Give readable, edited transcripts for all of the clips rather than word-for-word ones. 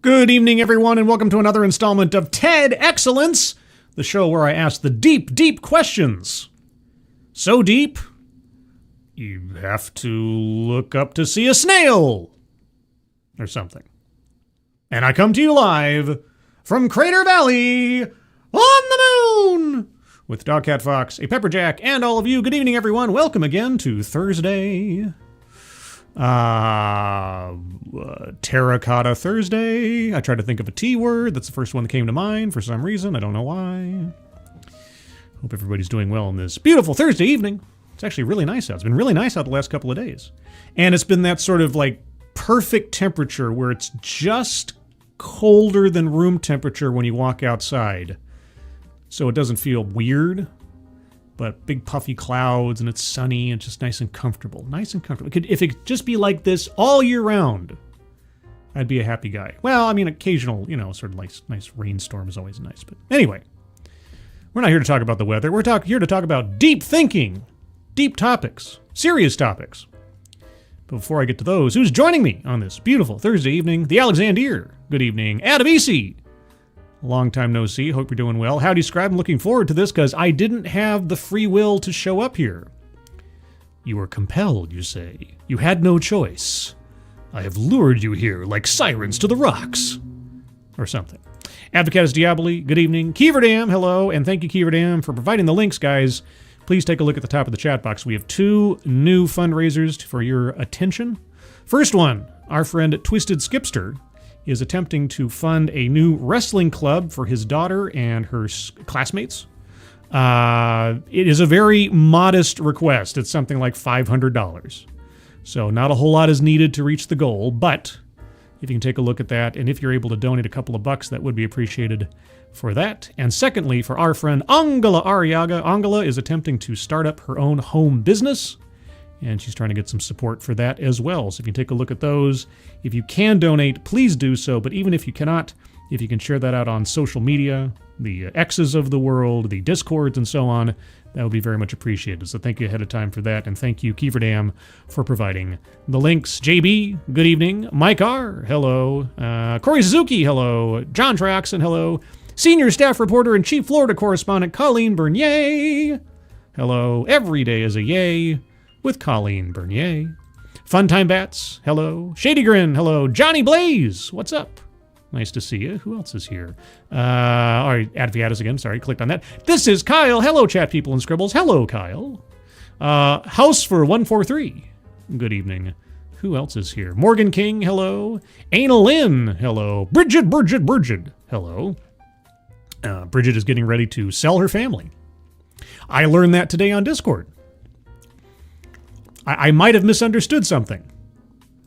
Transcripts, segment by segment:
Good evening, everyone, and welcome to another installment of TEDXcellence, the show where I ask the deep, deep questions. So deep, you have to look up to see a snail, or something. And I come to you live from Crater Valley on the moon with Dogcat Fox, a Pepperjack, and all of you. Good evening, everyone. Welcome again to Thursday. Terracotta Thursday. I tried to think of a T word. That's the first one that came to mind for some reason. I don't know why. Hope everybody's doing well on this beautiful Thursday evening. It's actually really nice out. It's been really nice out the last couple of days. And it's been that sort of like perfect temperature where it's just colder than room temperature when you walk outside. So it doesn't feel weird. But big puffy clouds, and it's sunny, and just nice and comfortable. Nice and comfortable. If it could just be like this all year round, I'd be a happy guy. Well, I mean, occasional, sort of nice rainstorm is always nice. But anyway, we're not here to talk about the weather. We're here to talk about deep thinking, deep topics, serious topics. But before I get to those, who's joining me on this beautiful Thursday evening? The Alexander. Good evening. Adam Easy. Long time no see. Hope you're doing well. Howdy, Scribe. I'm looking forward to this because I didn't have the free will to show up here. You were compelled, you say. You had no choice. I have lured you here like sirens to the rocks. Or something. Advocatus Diaboli, good evening. Keeverdam, hello. And thank you, Keeverdam, for providing the links, guys. Please take a look at the top of the chat box. We have two new fundraisers for your attention. First one, our friend Twisted Skipster is attempting to fund a new wrestling club for his daughter and her classmates. It is a very modest request. It's something like $500. So not a whole lot is needed to reach the goal, but if you can take a look at that, and if you're able to donate a couple of bucks, that would be appreciated for that. And secondly, for our friend Angela Arriaga, Angela is attempting to start up her own home business, and she's trying to get some support for that as well. So if you take a look at those, if you can donate, please do so. But even if you cannot, if you can share that out on social media, the X's of the world, the Discords, and so on, that would be very much appreciated. So thank you ahead of time for that. And thank you, Keeverdam, for providing the links. JB, good evening. Mike R., hello. Corey Suzuki, hello. John Traxon, hello. Senior staff reporter and chief Florida correspondent Colleen Bernier, hello. Every day is a yay. With Colleen Bernier. Funtime Bats, hello. Shady Grin, hello. Johnny Blaze, what's up? Nice to see you. Who else is here? All right, Adviatus again, sorry, clicked on that. This is Kyle, hello chat people and scribbles, hello Kyle. House for 143, good evening. Who else is here? Morgan King, hello. Anal Lynn, hello. Bridget, hello. Bridget is getting ready to sell her family. I learned that today on Discord. I might have misunderstood something.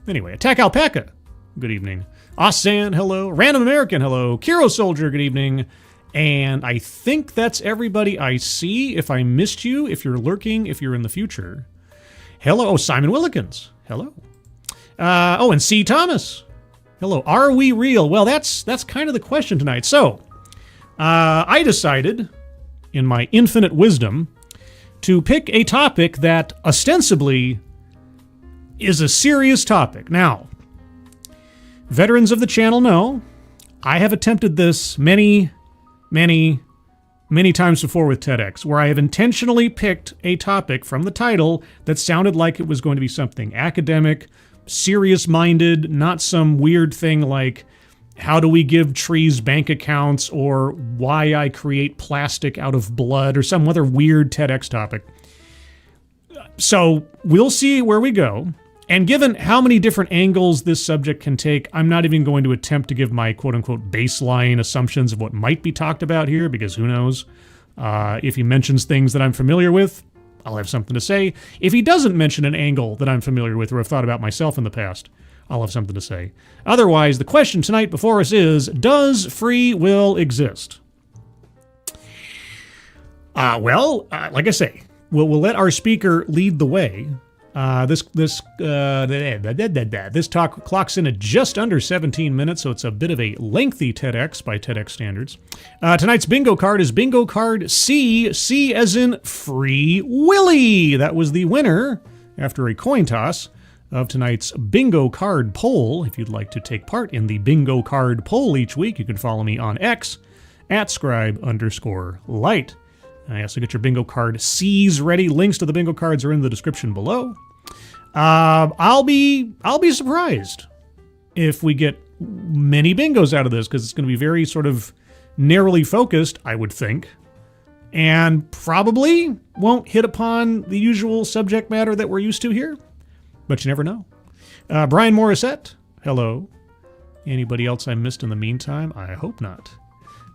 Anyway, Attack Alpaca, good evening. Osan, hello. Random American, hello. Kiro Soldier, good evening. And I think that's everybody I see. If I missed you, if you're lurking, if you're in the future. Hello. Oh, Simon Willikins, hello. And C. Thomas, hello. Are we real? Well, that's kind of the question tonight. So, I decided, in my infinite wisdom, to pick a topic that ostensibly is a serious topic. Now, veterans of the channel know I have attempted this many times before with TEDx, where I have intentionally picked a topic from the title that sounded like it was going to be something academic, serious-minded, not some weird thing like how do we give trees bank accounts, or why I create plastic out of blood, or some other weird TEDx topic. So we'll see where we go. And given how many different angles this subject can take, I'm not even going to attempt to give my quote-unquote baseline assumptions of what might be talked about here, because who knows? If he mentions things that I'm familiar with, I'll have something to say. If he doesn't mention an angle that I'm familiar with or have thought about myself in the past, I'll have something to say. Otherwise, the question tonight before us is, does free will exist? Like I say, we'll let our speaker lead the way. This talk clocks in at just under 17 minutes, so it's a bit of a lengthy TEDx by TEDx standards. Tonight's bingo card is bingo card C, C as in Free Willy. That was the winner after a coin toss. of tonight's bingo card poll. If you'd like to take part in the bingo card poll each week, you can follow me on X at scribe_light. I also get your bingo card C's ready. Links to the bingo cards are in the description below. I'll be surprised if we get many bingos out of this, because it's going to be very sort of narrowly focused, I would think, and probably won't hit upon the usual subject matter that we're used to here, but you never know. Brian Morissette, hello. Anybody else I missed in the meantime? I hope not.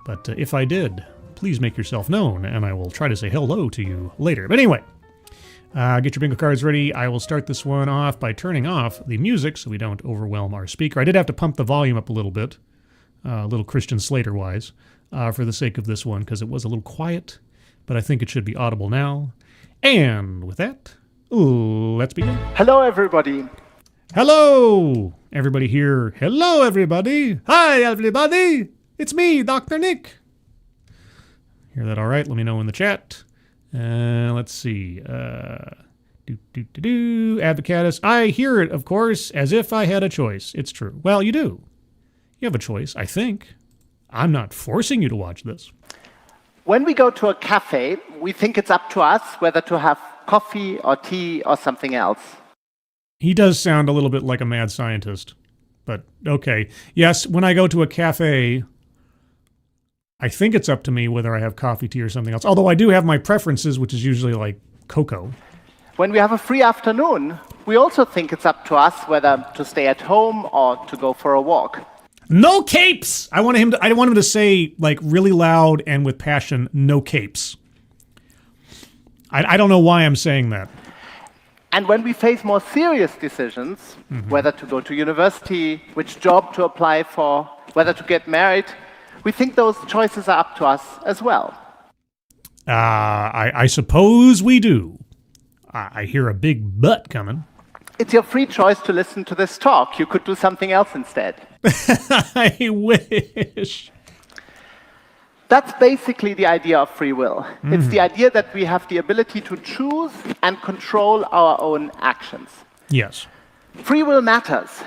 But if I did, please make yourself known, and I will try to say hello to you later. But anyway, get your bingo cards ready. I will start this one off by turning off the music so we don't overwhelm our speaker. I did have to pump the volume up a little bit, a little Christian Slater-wise, for the sake of this one, because it was a little quiet, but I think it should be audible now. And with that, let's begin. Hello, everybody. Hello, everybody here. Hello, everybody. Hi, everybody. It's me, Dr. Nick. Hear that all right? Let me know in the chat. Let's see. Advocatus. I hear it, of course, as if I had a choice. It's true. Well, you do. You have a choice, I think. I'm not forcing you to watch this. When we go to a cafe, we think it's up to us whether to have coffee or tea or something else. He does sound a little bit like a mad scientist, but okay. Yes, when I go to a cafe, I think it's up to me whether I have coffee, tea, or something else. Although I do have my preferences, which is usually like cocoa. When we have a free afternoon, we also think it's up to us whether to stay at home or to go for a walk. No capes! I want him to say, like, really loud and with passion, no capes. I don't know why I'm saying that. And when we face more serious decisions, whether to go to university, which job to apply for, whether to get married, we think those choices are up to us as well. I suppose we do. I hear a big but coming. It's your free choice to listen to this talk. You could do something else instead. I wish. That's basically the idea of free will. It's the idea that we have the ability to choose and control our own actions. Yes. Free will matters.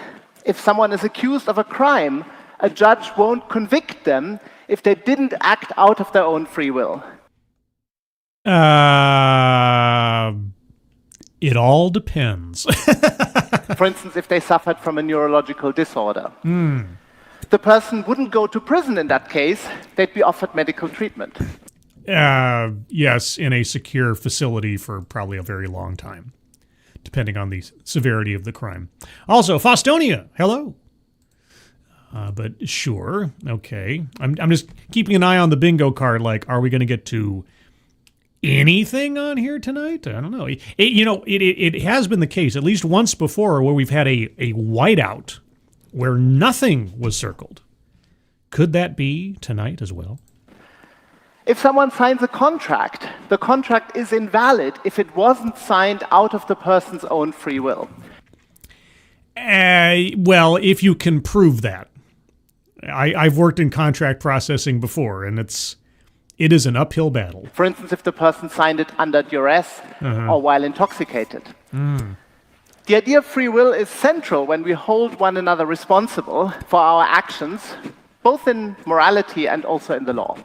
If someone is accused of a crime, a judge won't convict them if they didn't act out of their own free will. It all depends. For instance, if they suffered from a neurological disorder. The person wouldn't go to prison in that case. They'd be offered medical treatment. Yes, in a secure facility for probably a very long time, depending on the severity of the crime. Also, Faustonia, hello. But sure, okay. I'm just keeping an eye on the bingo card. Like, are we going to get to anything on here tonight? I don't know. It has been the case at least once before where we've had a whiteout where nothing was circled. Could that be tonight as well? If someone signs a contract, the contract is invalid if it wasn't signed out of the person's own free will. Well, if you can prove that. I've worked in contract processing before, and it is an uphill battle. For instance, if the person signed it under duress or while intoxicated. The idea of free will is central when we hold one another responsible for our actions, both in morality and also in the law.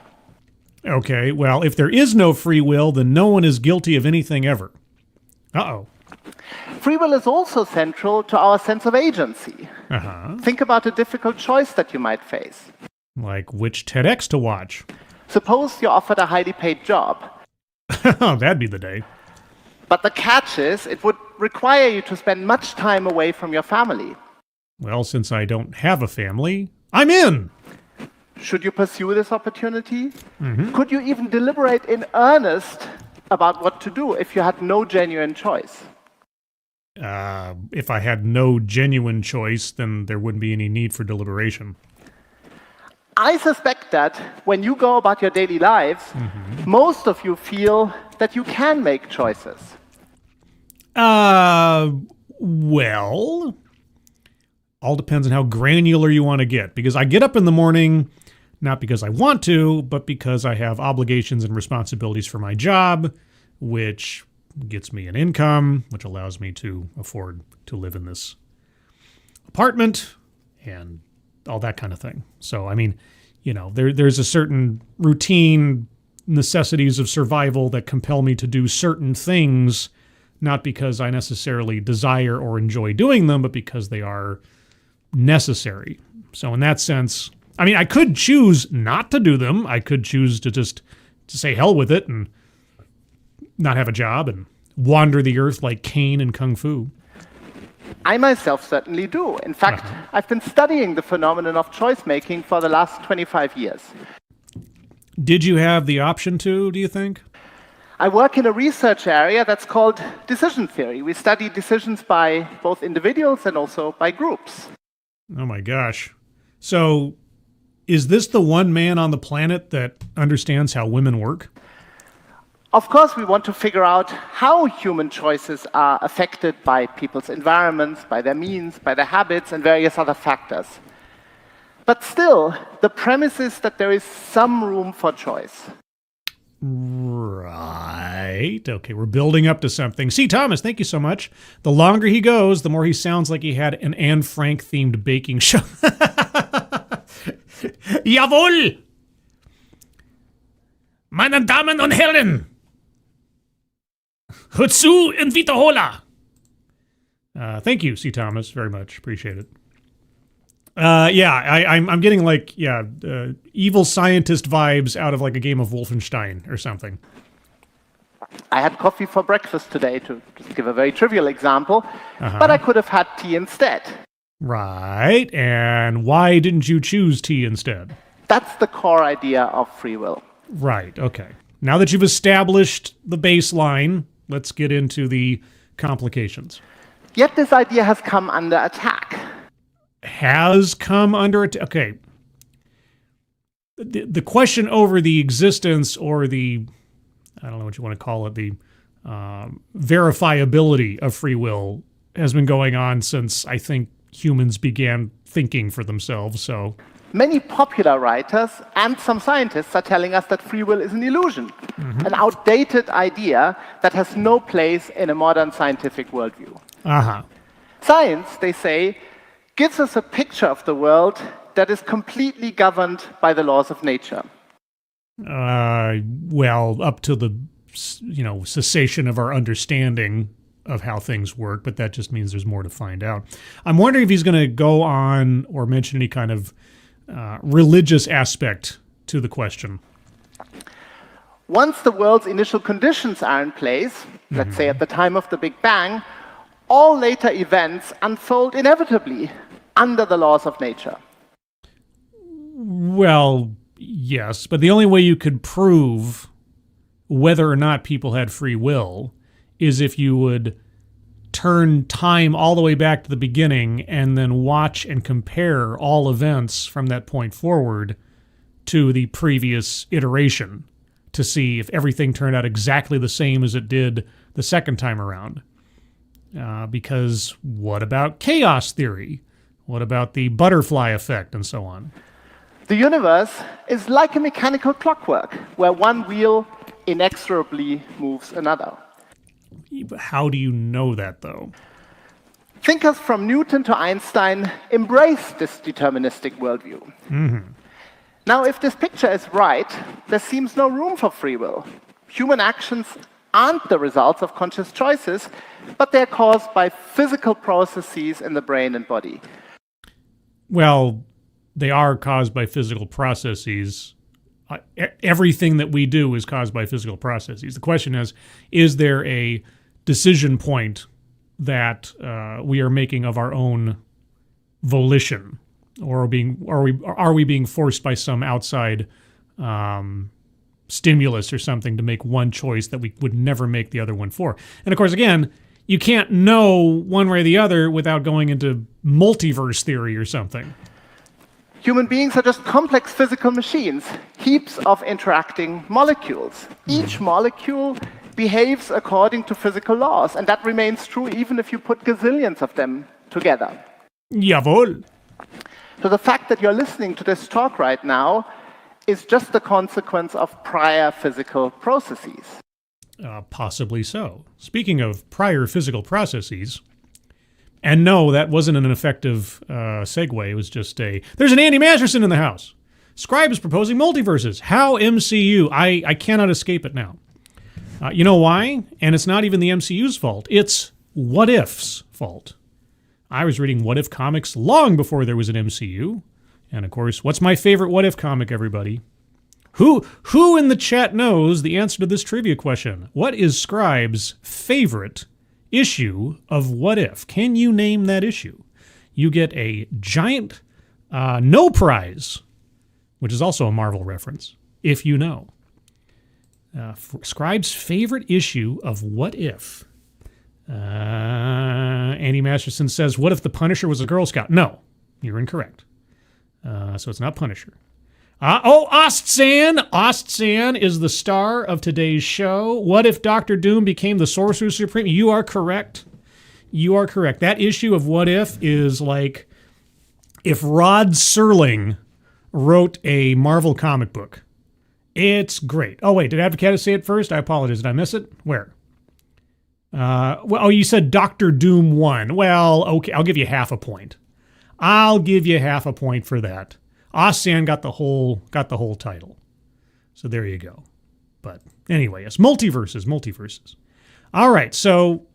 Okay, well, if there is no free will, then no one is guilty of anything ever. Uh-oh. Free will is also central to our sense of agency. Think about a difficult choice that you might face. Like which TEDx to watch. Suppose you're offered a highly paid job. That'd be the day. But the catch is, it would require you to spend much time away from your family. Well, since I don't have a family, I'm in. Should you pursue this opportunity? Could you even deliberate in earnest about what to do if you had no genuine choice? If I had no genuine choice, then there wouldn't be any need for deliberation. I suspect that when you go about your daily lives, most of you feel that you can make choices. Well, all depends on how granular you want to get. Because I get up in the morning, not because I want to, but because I have obligations and responsibilities for my job, which gets me an income, which allows me to afford to live in this apartment and all that kind of thing. So, I mean, there's a certain routine necessities of survival that compel me to do certain things, not because I necessarily desire or enjoy doing them, but because they are necessary. So in that sense, I mean, I could choose not to do them. I could choose to say hell with it and not have a job and wander the earth like Cain in Kung Fu. I myself certainly do. In fact, I've been studying the phenomenon of choice-making for the last 25 years. Did you have the option to, do you think? I work in a research area that's called decision theory. We study decisions by both individuals and also by groups. Oh my gosh. So, is this the one man on the planet that understands how women work? Of course, we want to figure out how human choices are affected by people's environments, by their means, by their habits, and various other factors. But still, the premise is that there is some room for choice. Right. Okay, we're building up to something. C. Thomas, thank you so much. The longer he goes, the more he sounds like he had an Anne Frank-themed baking show. Jawohl! Meine Damen und Herren! Hört zu und wiederhola! Thank you, C. Thomas, very much. Appreciate it. I'm getting evil scientist vibes out of like a game of Wolfenstein or something. I had coffee for breakfast today, to just give a very trivial example, but I could have had tea instead. Right, and why didn't you choose tea instead? That's the core idea of free will. Right, okay. Now that you've established the baseline, let's get into the complications. Yet this idea has come under attack. Has come under attack? Okay. The question over the existence or the, I don't know what you want to call it, the verifiability of free will has been going on since, I think, humans began thinking for themselves, so... Many popular writers and some scientists are telling us that free will is an illusion, an outdated idea that has no place in a modern scientific worldview. Science, they say, gives us a picture of the world that is completely governed by the laws of nature. Well, up to the, cessation of our understanding of how things work, but that just means there's more to find out. I'm wondering if he's going to go on or mention any kind of religious aspect to the question. Once the world's initial conditions are in place, let's say at the time of the Big Bang, all later events unfold inevitably under the laws of nature. Well, yes, but the only way you could prove whether or not people had free will is if you would turn time all the way back to the beginning and then watch and compare all events from that point forward to the previous iteration to see if everything turned out exactly the same as it did the second time around. Because what about chaos theory? What about the butterfly effect and so on? The universe is like a mechanical clockwork where one wheel inexorably moves another. How do you know that, though? Thinkers from Newton to Einstein embraced this deterministic worldview. Now, if this picture is right, there seems no room for free will. Human actions aren't the results of conscious choices, but they're caused by physical processes in the brain and body. Well, they are caused by physical processes. Everything that we do is caused by physical processes. The question is there a decision point that we are making of our own volition, or are we being forced by some outside stimulus or something to make one choice that we would never make the other one for? And of course, again, you can't know one way or the other without going into multiverse theory or something. Human beings are just complex physical machines, heaps of interacting molecules. Each molecule behaves according to physical laws, and that remains true even if you put gazillions of them together. Jawohl. So the fact that you're listening to this talk right now is just the consequence of prior physical processes. Possibly so. Speaking of prior physical processes, and no, that wasn't an effective segue. It was just there's an Andy Masterson in the house. Scribe is proposing multiverses. How MCU? I cannot escape it now. You know why? And it's not even the MCU's fault. It's What If's fault. I was reading What If comics long before there was an MCU. And of course, what's my favorite What If comic, everybody? Who in the chat knows the answer to this trivia question? What is Scribe's favorite issue of What If? Can you name that issue? You get a giant no prize, which is also a Marvel reference, if you know. Scribe's favorite issue of What If? Andy Masterson says, what if the Punisher was a Girl Scout? No, you're incorrect. So it's not Punisher. Ostsan! Ostsan is the star of today's show. What if Dr. Doom became the Sorcerer Supreme? You are correct. You are correct. That issue of What If is like if Rod Serling wrote a Marvel comic book. It's great. Oh, wait, did Advocate say it first? I apologize. Did I miss it? Where? You said Dr. Doom won. Well, okay, I'll give you half a point. I'll give you half a point for that. Osan got the whole title. So there you go. But anyway, it's multiverses. All right, so,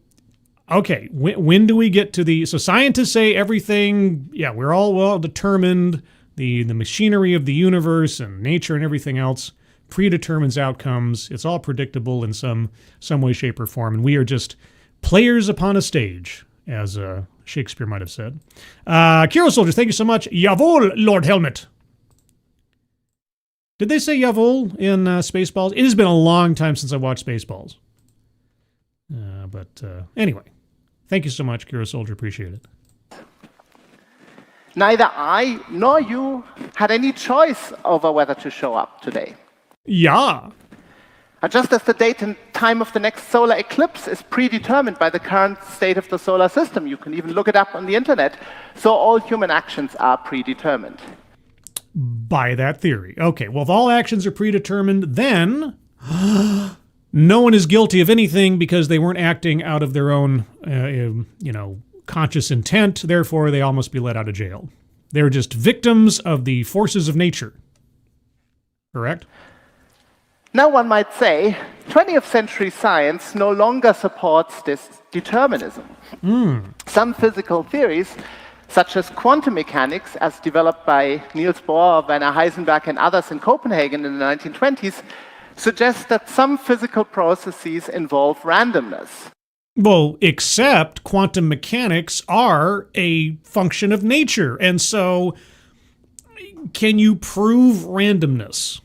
okay, when do we get to so scientists say everything, yeah, we're all well determined, the machinery of the universe and nature and everything else predetermines outcomes. It's all predictable in some way, shape, or form, and we are just players upon a stage, as Shakespeare might have said. Kiro Soldiers, thank you so much. Jawohl, Lord Helmet. Did they say Jawohl in Spaceballs? It has been a long time since I watched Spaceballs. But anyway, thank you so much, Kiro Soldier. Appreciate it. Neither I nor you had any choice over whether to show up today. Yeah. Just as the date and time of the next solar eclipse is predetermined by the current state of the solar system, you can even look it up on the internet, so all human actions are predetermined. By that theory. Okay, well, if all actions are predetermined, then no one is guilty of anything because they weren't acting out of their own, conscious intent. Therefore, they all must be let out of jail. They're just victims of the forces of nature. Correct? Now one might say, 20th century science no longer supports this determinism. Some physical theories, such as quantum mechanics, as developed by Niels Bohr, Werner Heisenberg, and others in Copenhagen in the 1920s, suggest that some physical processes involve randomness. Well, except quantum mechanics are a function of nature, and so can you prove randomness?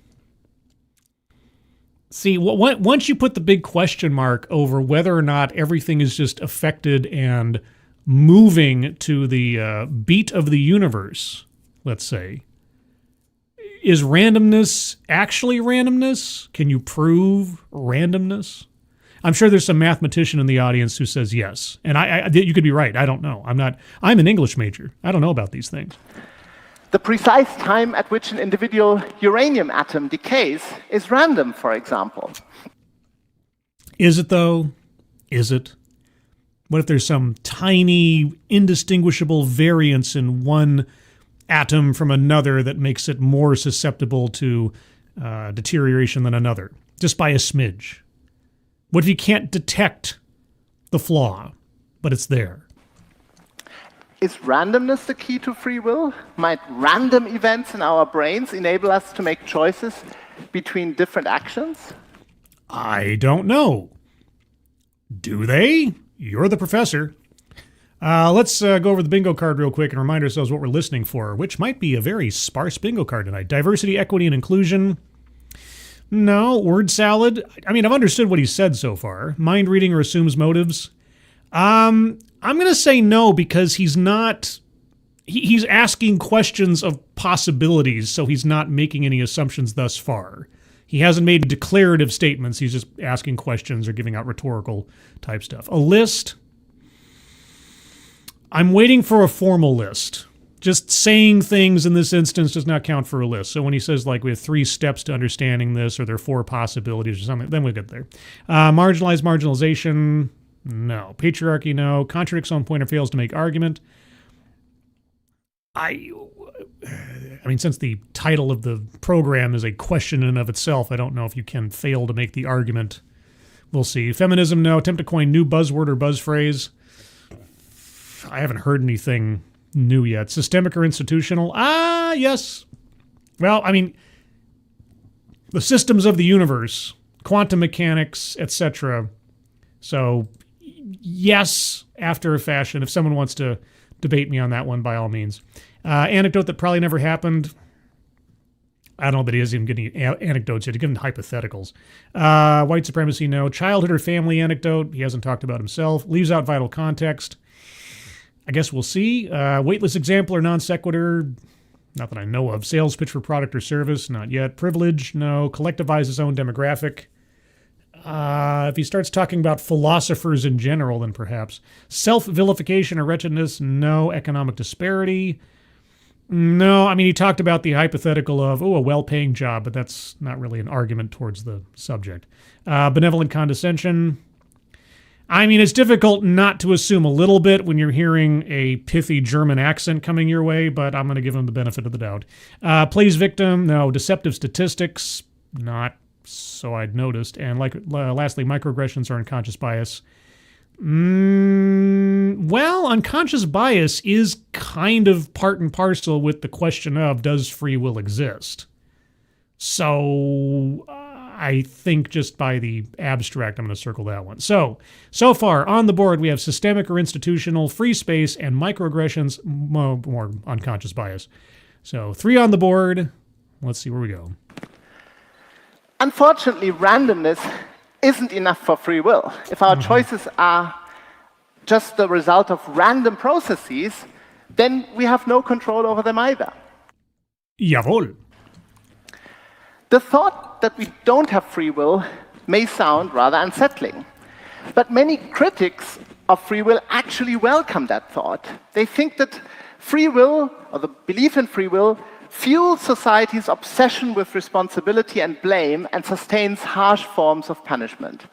See, once you put the big question mark over whether or not everything is just affected and moving to the beat of the universe, let's say, is randomness actually randomness? Can you prove randomness? I'm sure there's some mathematician in the audience who says yes. And you could be right. I don't know. I'm an English major. I don't know about these things. The precise time at which an individual uranium atom decays is random, for example. Is it, though? Is it? What if there's some tiny, indistinguishable variance in one atom from another that makes it more susceptible to deterioration than another, just by a smidge? What if you can't detect the flaw, but it's there? Is randomness the key to free will? Might random events in our brains enable us to make choices between different actions? I don't know. Do they? You're the professor. Let's go over the bingo card real quick and remind ourselves what we're listening for, which might be a very sparse bingo card tonight. Diversity, equity, and inclusion. No. Word salad. I mean, I've understood what he said so far. Mind reading or assumes motives. I'm going to say no because he's not... He's asking questions of possibilities, so he's not making any assumptions thus far. He hasn't made declarative statements. He's just asking questions or giving out rhetorical type stuff. A list. I'm waiting for a formal list, just saying things in this instance does not count for a list. So when he says, like, we have 3 steps to understanding this, or there are 4 possibilities or something, then we get there. Marginalization, no. Patriarchy, no. Contradicts own point or fails to make argument. I mean, since the title of the program is a question in and of itself, I don't know if you can fail to make the argument. We'll see. Feminism, no. Attempt to coin new buzzword or buzz phrase. I haven't heard anything new yet. Systemic or institutional? Yes. Well, I mean, the systems of the universe, quantum mechanics, etc. So, yes, after a fashion. If someone wants to debate me on that one, by all means. Anecdote that probably never happened. I don't know that he isn't even getting anecdotes yet. He's giving hypotheticals. White supremacy, no. Childhood or family anecdote. He hasn't talked about himself. Leaves out vital context. I guess we'll see. Weightless example or non sequitur. Not that I know of. Sales pitch for product or service. Not yet. Privilege, no. Collectivize his own demographic. If he starts talking about philosophers in general, then perhaps. Self-vilification or wretchedness, no. Economic disparity, no. I mean, he talked about the hypothetical of, a well-paying job, but that's not really an argument towards the subject. Benevolent condescension. I mean, it's difficult not to assume a little bit when you're hearing a pithy German accent coming your way, but I'm going to give him the benefit of the doubt. Plays victim, no. Deceptive statistics, not so I'd noticed. And lastly, microaggressions or unconscious bias. Well, unconscious bias is kind of part and parcel with the question of, does free will exist? So I think just by the abstract, I'm going to circle that one. So far on the board, we have systemic or institutional, free space, and microaggressions, more unconscious bias. So 3 on the board. Let's see where we go. Unfortunately, randomness isn't enough for free will. If our choices are just the result of random processes, then we have no control over them either. Jawohl. The thought that we don't have free will may sound rather unsettling, but many critics of free will actually welcome that thought. They think that free will, or the belief in free will, fuels society's obsession with responsibility and blame and sustains harsh forms of punishment.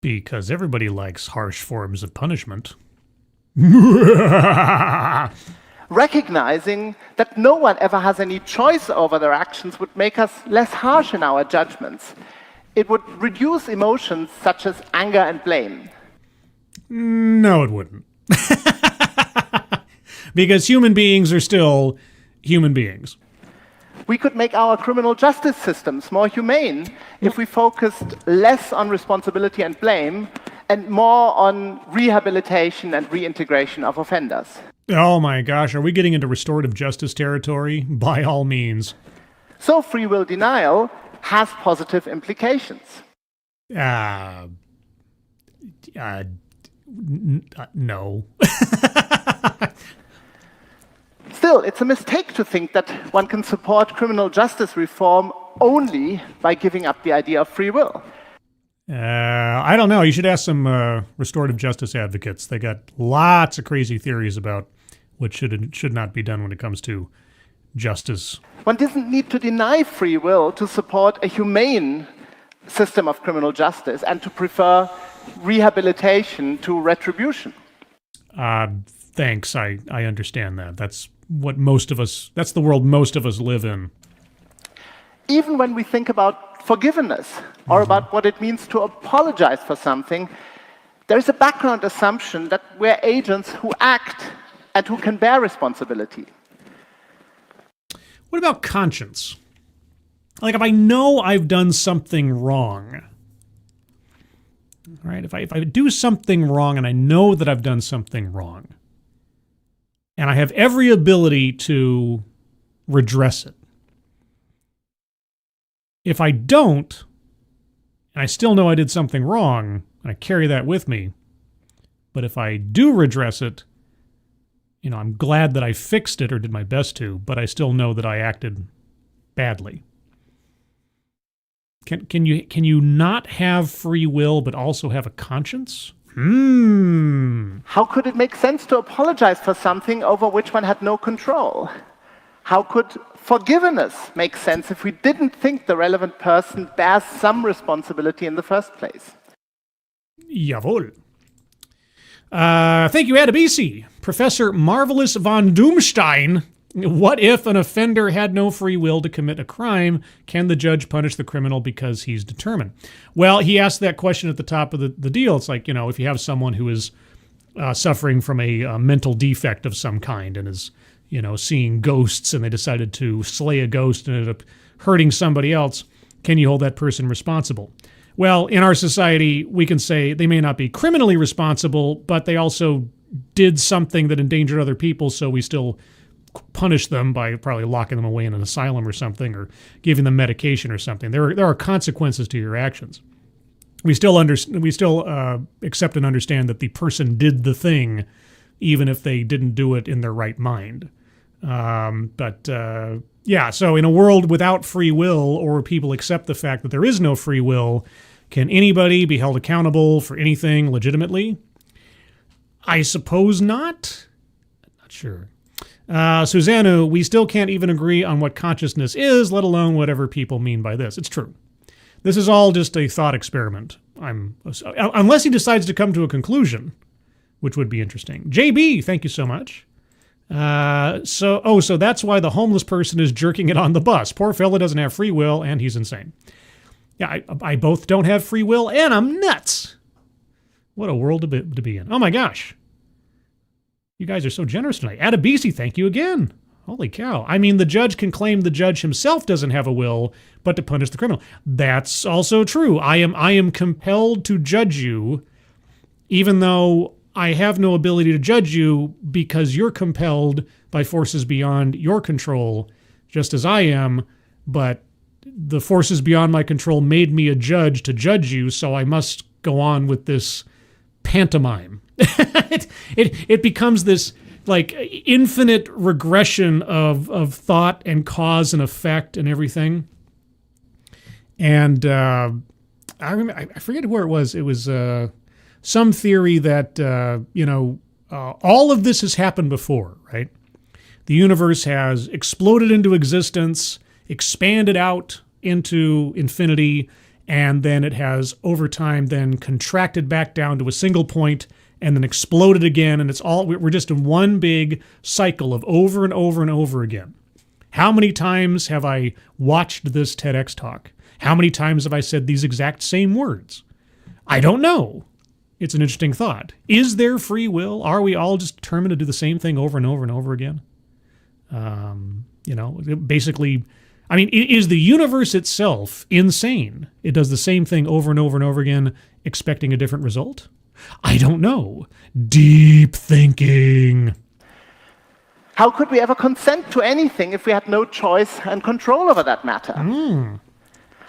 Because everybody likes harsh forms of punishment. Recognizing that no one ever has any choice over their actions would make us less harsh in our judgments. It would reduce emotions such as anger and blame. No, it wouldn't. Because human beings are still human beings. We could make our criminal justice systems more humane if we focused less on responsibility and blame and more on rehabilitation and reintegration of offenders. Oh my gosh, are we getting into restorative justice territory? By all means. So free will denial has positive implications. No. Still, it's a mistake to think that one can support criminal justice reform only by giving up the idea of free will. I don't know. You should ask some restorative justice advocates. They got lots of crazy theories about what should and should not be done when it comes to justice. One doesn't need to deny free will to support a humane system of criminal justice and to prefer rehabilitation to retribution. Thanks. I understand that. That's what that's the world most of us live in. Even when we think about forgiveness or about what it means to apologize for something, there is a background assumption that we're agents who act and who can bear responsibility. What about conscience? Like, if I know I've done something wrong, right? If I do something wrong and I know that I've done something wrong, and I have every ability to redress it. If I don't, and I still know I did something wrong, and I carry that with me, but if I do redress it, I'm glad that I fixed it or did my best to, but I still know that I acted badly. Can you not have free will but also have a conscience? How could it make sense to apologize for something over which one had no control? How could forgiveness make sense if we didn't think the relevant person bears some responsibility in the first place? Jawohl. Thank you, Adebisi. Professor Marvelous von Doomstein. What if an offender had no free will to commit a crime? Can the judge punish the criminal because he's determined? Well, he asked that question at the top of the deal. It's like, if you have someone who is suffering from a mental defect of some kind and is, seeing ghosts, and they decided to slay a ghost and ended up hurting somebody else, can you hold that person responsible? Well, in our society, we can say they may not be criminally responsible, but they also did something that endangered other people, so we still punish them by probably locking them away in an asylum or something, or giving them medication or something. There are consequences to your actions. We still accept and understand that the person did the thing, even if they didn't do it in their right mind. So in a world without free will, or people accept the fact that there is no free will, can anybody be held accountable for anything legitimately? I suppose not. Not sure. Susanna, we still can't even agree on what consciousness is, let alone whatever people mean by this. It's true. This is all just a thought experiment. Unless he decides to come to a conclusion, which would be interesting. JB, thank you so much. So that's why the homeless person is jerking it on the bus. Poor fella doesn't have free will, and he's insane. Yeah, I both don't have free will, and I'm nuts. What a world to be in. Oh my gosh. You guys are so generous tonight. Adebisi, thank you again. Holy cow. I mean, the judge can claim the judge himself doesn't have a will, but to punish the criminal. That's also true. I am compelled to judge you, even though I have no ability to judge you, because you're compelled by forces beyond your control, just as I am, but the forces beyond my control made me a judge to judge you, so I must go on with this pantomime. It becomes this like infinite regression of thought and cause and effect and everything. And I forget where it was. It was some theory that all of this has happened before, right? The universe has exploded into existence, expanded out into infinity, and then it has over time then contracted back down to a single point and then exploded again, and we're just in one big cycle of over and over and over again. How many times have I watched this TEDx talk? How many times have I said these exact same words? I don't know. It's an interesting thought. Is there free will? Are we all just determined to do the same thing over and over and over again? Basically, I mean, is the universe itself insane? It does the same thing over and over and over again, expecting a different result? I don't know. Deep thinking. How could we ever consent to anything if we had no choice and control over that matter?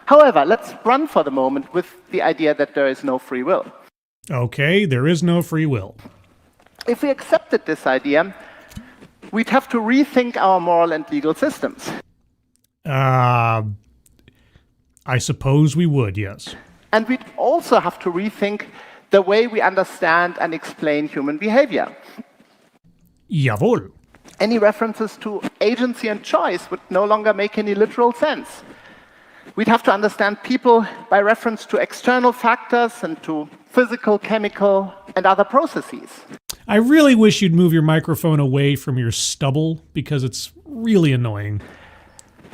However, let's run for the moment with the idea that there is no free will. Okay, there is no free will. If we accepted this idea, we'd have to rethink our moral and legal systems. I suppose we would, yes. And we'd also have to rethink the way we understand and explain human behavior. Jawohl. Any references to agency and choice would no longer make any literal sense. We'd have to understand people by reference to external factors and to physical, chemical, and other processes. I really wish you'd move your microphone away from your stubble, because it's really annoying.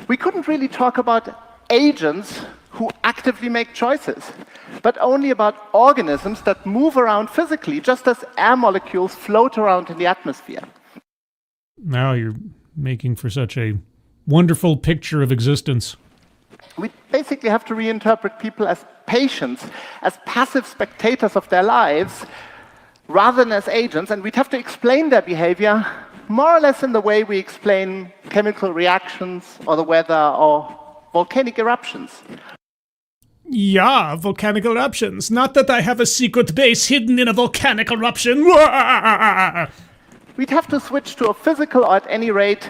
We couldn't really talk about agents who actively make choices, but only about organisms that move around physically, just as air molecules float around in the atmosphere. Now you're making for such a wonderful picture of existence. We basically have to reinterpret people as patients, as passive spectators of their lives, rather than as agents, and we'd have to explain their behavior more or less in the way we explain chemical reactions or the weather or volcanic eruptions. Yeah, volcanic eruptions. Not that I have a secret base hidden in a volcanic eruption. We'd have to switch to a physical, or at any rate,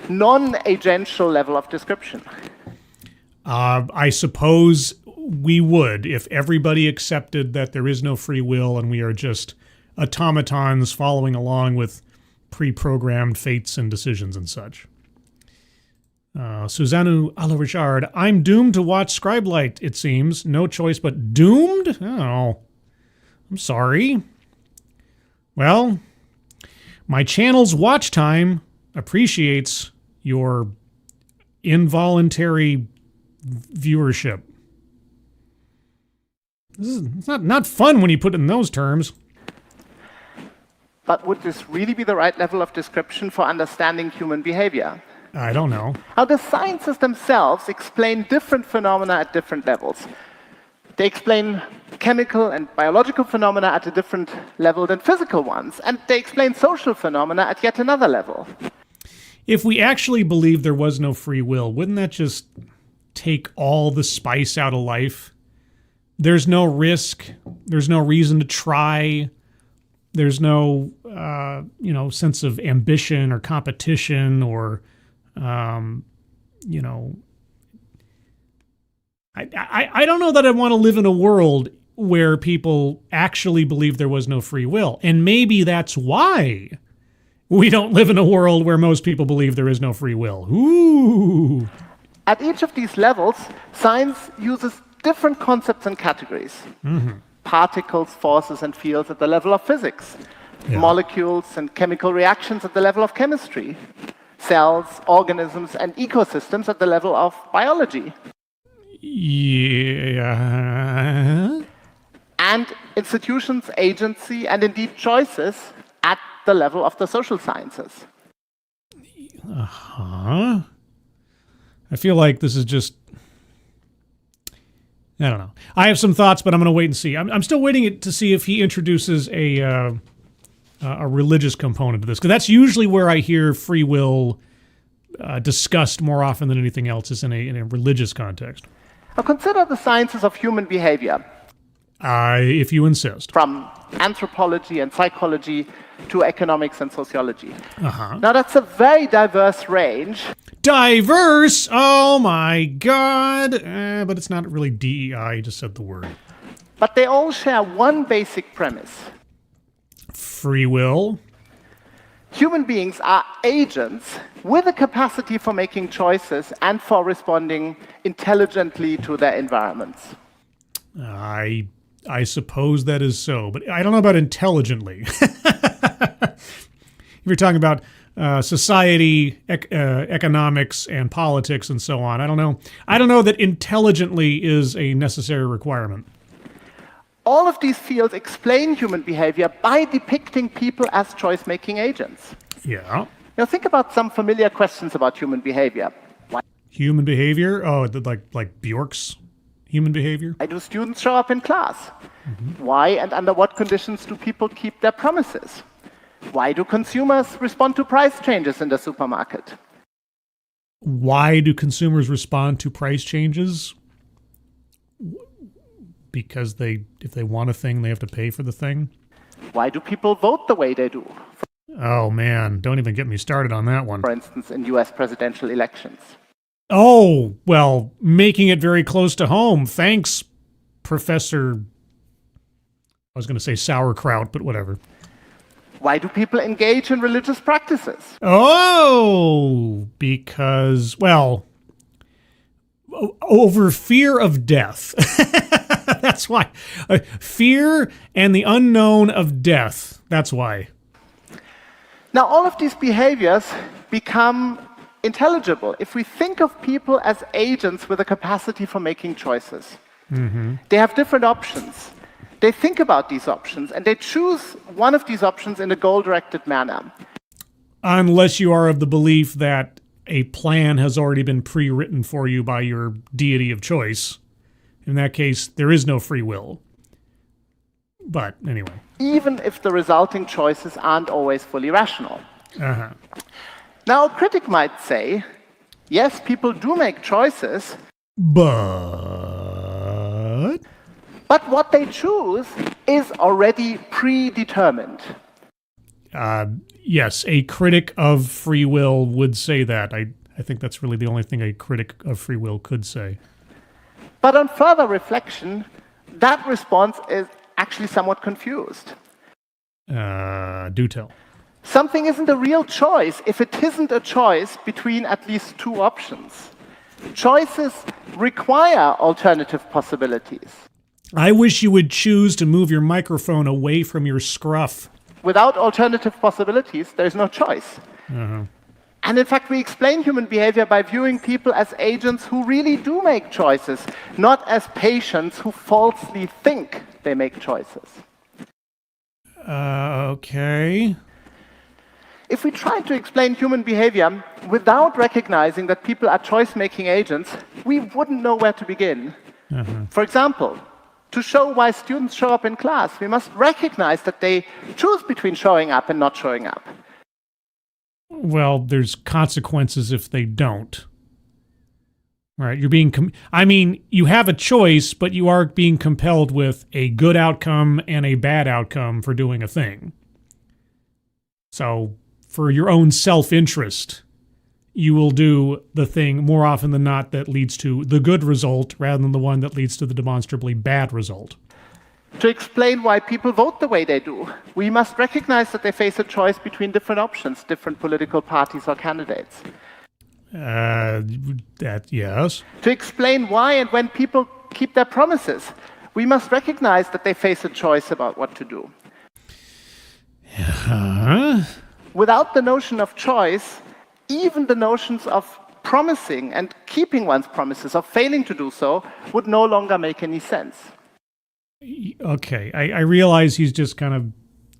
non-agential level of description. I suppose we would if everybody accepted that there is no free will and we are just automatons following along with pre-programmed fates and decisions and such. Susanna Richard, I'm doomed to watch Scribelight, it seems. No choice but doomed? Oh, I'm sorry. Well, my channel's watch time appreciates your involuntary viewership. It's not fun when you put it in those terms. But would this really be the right level of description for understanding human behavior? I don't know. How the sciences themselves explain different phenomena at different levels. They explain chemical and biological phenomena at a different level than physical ones, and they explain social phenomena at yet another level. If we actually believed there was no free will, wouldn't that just take all the spice out of life? There's no risk. There's no reason to try. There's no, sense of ambition or competition or, I don't know that I want to live in a world where people actually believe there was no free will. And maybe that's why we don't live in a world where most people believe there is no free will. Ooh. At each of these levels, science uses different concepts and categories. Mm-hmm. Particles, forces, and fields at the level of physics. Yeah. Molecules and chemical reactions at the level of chemistry. Cells, organisms, and ecosystems at the level of biology. Yeah. And institutions, agency, and indeed choices at the level of the social sciences. Uh-huh. I feel like this is just... I don't know. I have some thoughts, but I'm going to wait and see. I'm still waiting to see if he introduces a religious component to this, because that's usually where I hear free will discussed more often than anything else is in a religious context. Now consider the sciences of human behavior. If you insist. From anthropology and psychology to economics and sociology. Uh-huh. Now that's a very diverse range. Diverse? Oh my God. But it's not really DEI, you just said the word. But they all share one basic premise. Free will. Human beings are agents with a capacity for making choices and for responding intelligently to their environments. I suppose that is so, but I don't know about intelligently. If you're talking about society, economics, and politics, and so on, I don't know. I don't know that intelligently is a necessary requirement. All of these fields explain human behavior by depicting people as choice-making agents. Yeah. Now think about some familiar questions about human behavior. Human behavior? Oh, like Bjork's human behavior? Why do students show up in class? Mm-hmm. Why and under what conditions do people keep their promises? Why do consumers respond to price changes in the supermarket? Why do consumers respond to price changes? Because if they want a thing, they have to pay for the thing? Why do people vote the way they do? Oh, man, don't even get me started on that one. For instance, in US presidential elections. Oh, well, making it very close to home. Thanks, Professor... I was going to say sauerkraut, but whatever. Why do people engage in religious practices? Oh, because, well, over fear of death. That's why. Fear and the unknown of death. That's why. Now, all of these behaviors become intelligible if we think of people as agents with a capacity for making choices. Mm-hmm. They have different options. They think about these options, and they choose one of these options in a goal-directed manner. Unless you are of the belief that a plan has already been pre-written for you by your deity of choice. In that case, there is no free will. But anyway. Even if the resulting choices aren't always fully rational. Uh-huh. Now, a critic might say, yes, people do make choices. But what they choose is already predetermined. Yes, a critic of free will would say that. I think that's really the only thing a critic of free will could say. But on further reflection, that response is actually somewhat confused. Do tell. Something isn't a real choice if it isn't a choice between at least two options. Choices require alternative possibilities. I wish you would choose to move your microphone away from your scruff. Without alternative possibilities, there's no choice. And in fact, we explain human behavior by viewing people as agents who really do make choices, not as patients who falsely think they make choices. Okay. If we try to explain human behavior without recognizing that people are choice-making agents, we wouldn't know where to begin. For example, to show why students show up in class, we must recognize that they choose between showing up and not showing up. Well, there's consequences if they don't. Right? You're being you have a choice, but you are being compelled with a good outcome and a bad outcome for doing a thing. So, for your own self-interest, you will do the thing more often than not that leads to the good result rather than the one that leads to the demonstrably bad result. To explain why people vote the way they do, we must recognize that they face a choice between different options, different political parties or candidates. Yes. To explain why and when people keep their promises, we must recognize that they face a choice about what to do. Without the notion of choice, even the notions of promising and keeping one's promises, or failing to do so, would no longer make any sense. Okay, I realize he's just kind of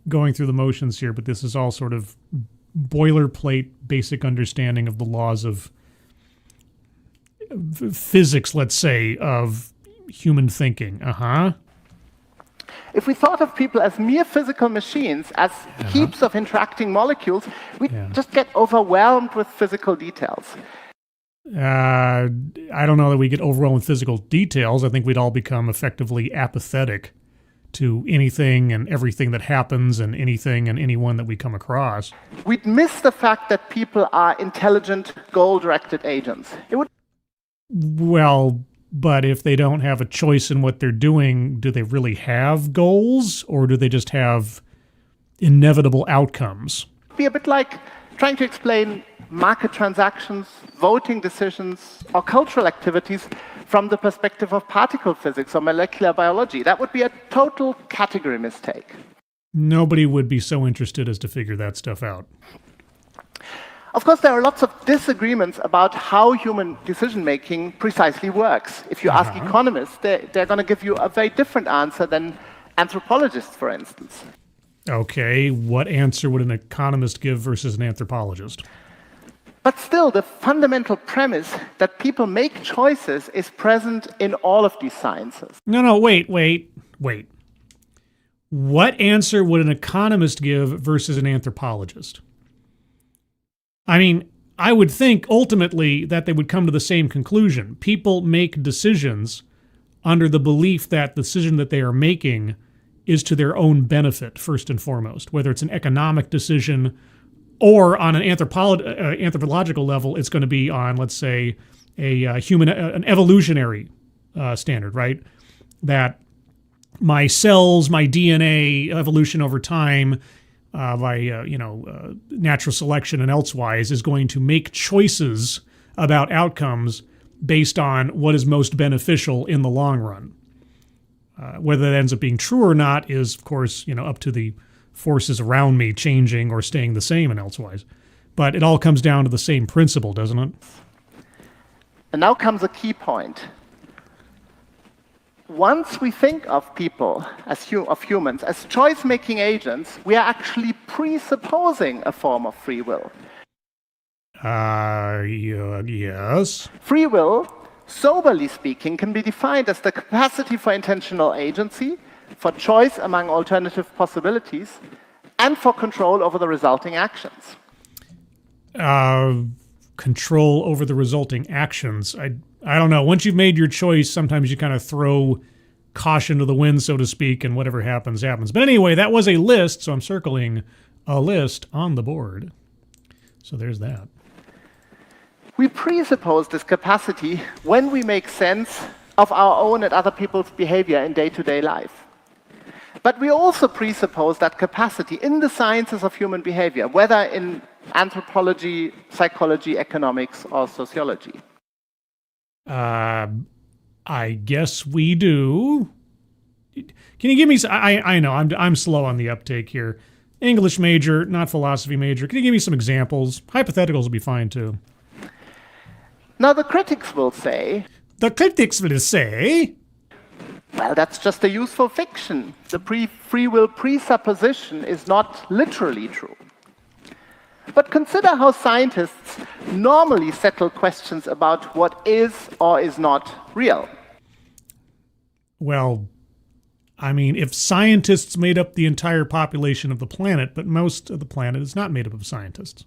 going through the motions here, but this is all sort of boilerplate basic understanding of the laws of physics, let's say, of human thinking. If we thought of people as mere physical machines, as heaps of interacting molecules, we'd just get overwhelmed with physical details. I don't know that we get overwhelmed with physical details. I think we'd all become effectively apathetic to anything and everything that happens and anything and anyone that we come across. We'd miss the fact that people are intelligent, goal-directed agents. Well, but if they don't have a choice in what they're doing, do they really have goals, or do they just have inevitable outcomes? It'd be a bit like trying to explain market transactions, voting decisions, or cultural activities from the perspective of particle physics or molecular biology. That would be a total category mistake. Nobody would be so interested as to figure that stuff out. Of course, there are lots of disagreements about how human decision-making precisely works. If you ask economists, they're going to give you a very different answer than anthropologists, for instance. Okay, what answer would an economist give versus an anthropologist? But still, the fundamental premise that people make choices is present in all of these sciences. No, wait. What answer would an economist give versus an anthropologist? I mean, I would think ultimately that they would come to the same conclusion. People make decisions under the belief that the decision that they are making is to their own benefit, first and foremost. Whether it's an economic decision or on an anthropological level, it's going to be on, let's say, an evolutionary standard, right? That my cells, my DNA evolution over time, by natural selection and elsewise, is going to make choices about outcomes based on what is most beneficial in the long run. Whether that ends up being true or not is, of course, up to the forces around me changing or staying the same and elsewise. But it all comes down to the same principle, doesn't it? And now comes a key point. Once we think of people, of humans, as choice-making agents, we are actually presupposing a form of free will. Yes. Free will, soberly speaking, can be defined as the capacity for intentional agency, for choice among alternative possibilities, and for control over the resulting actions. Control over the resulting actions. I don't know. Once you've made your choice, sometimes you kind of throw caution to the wind, so to speak, and whatever happens, happens. But anyway, that was a list, so I'm circling a list on the board. So there's that. We presuppose this capacity when we make sense of our own and other people's behavior in day-to-day life. But we also presuppose that capacity in the sciences of human behavior, whether in anthropology, psychology, economics, or sociology. I guess we do. Can you give me? I know I'm slow on the uptake here. English major, not philosophy major. Can you give me some examples? Hypotheticals will be fine too. Now the critics will say. The critics will say. Well, that's just a useful fiction. The free will presupposition is not literally true. But consider how scientists normally settle questions about what is or is not real. Well, I mean, if scientists made up the entire population of the planet, but most of the planet is not made up of scientists.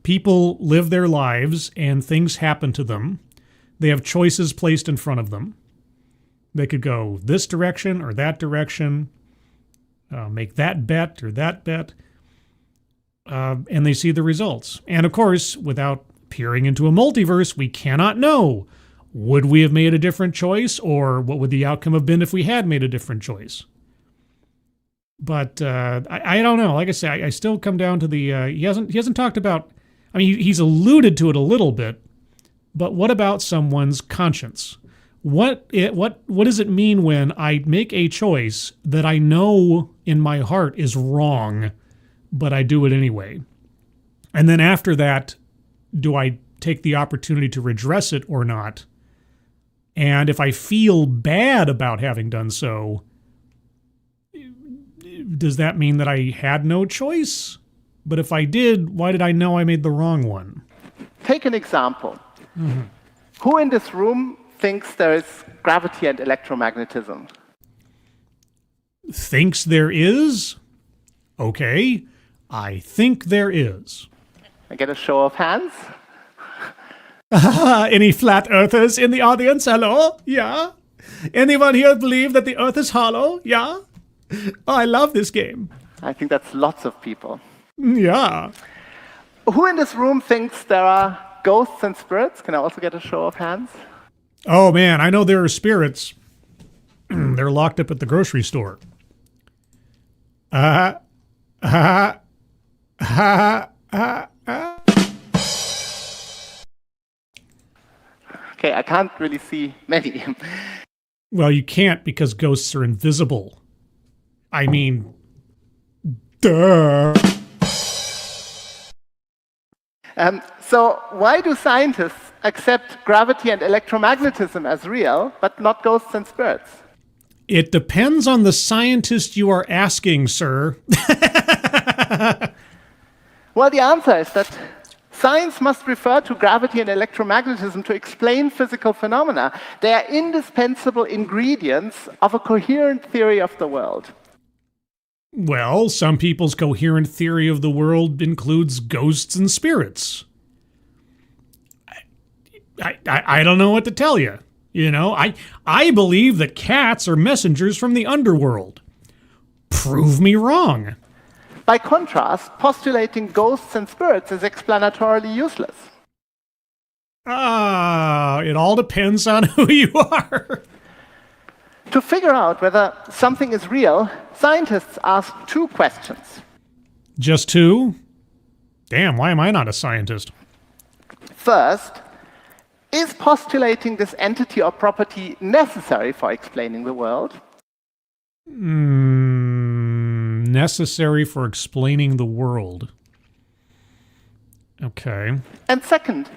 People live their lives and things happen to them. They have choices placed in front of them. They could go this direction or that direction, make that bet or that bet, and they see the results. And of course, without peering into a multiverse, we cannot know. Would we have made a different choice, or what would the outcome have been if we had made a different choice? But I don't know. Like I say, I still come down to the he hasn't talked about. I mean, he's alluded to it a little bit, but what about someone's conscience? What does it mean when I make a choice that I know in my heart is wrong, but I do it anyway? And then after that, do I take the opportunity to redress it or not? And if I feel bad about having done so, does that mean that I had no choice? But if I did, why did I know I made the wrong one? Take an example. Mm-hmm. Who in this room thinks there is gravity and electromagnetism? Thinks there is? Okay, I think there is. I get a show of hands. Any flat earthers in the audience? Hello? Yeah? Anyone here believe that the earth is hollow? Yeah? Oh, I love this game. I think that's lots of people. Yeah. Who in this room thinks there are ghosts and spirits? Can I also get a show of hands? Oh man, I know there are spirits. They're locked up at the grocery store. Okay, I can't really see many. Well, you can't because ghosts are invisible. I mean, duh. So why do scientists accept gravity and electromagnetism as real, but not ghosts and spirits? It depends on the scientist you are asking, sir. Well, the answer is that science must refer to gravity and electromagnetism to explain physical phenomena. They are indispensable ingredients of a coherent theory of the world. Well, some people's coherent theory of the world includes ghosts and spirits. I don't know what to tell you. You know, I believe that cats are messengers from the underworld. Prove me wrong. By contrast, postulating ghosts and spirits is explanatorily useless. It all depends on who you are. To figure out whether something is real, scientists ask two questions. Just two? Damn, why am I not a scientist? First, is postulating this entity or property necessary for explaining the world? Necessary for explaining the world. Okay. And second,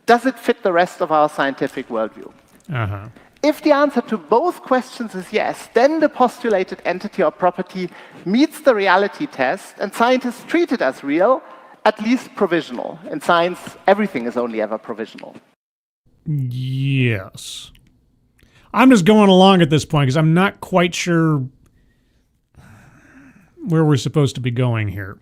does it fit the rest of our scientific worldview? Uh-huh. If the answer to both questions is yes, then the postulated entity or property meets the reality test, and scientists treat it as real, at least provisional. In science, everything is only ever provisional. Yes. I'm just going along at this point because I'm not quite sure where we're supposed to be going here.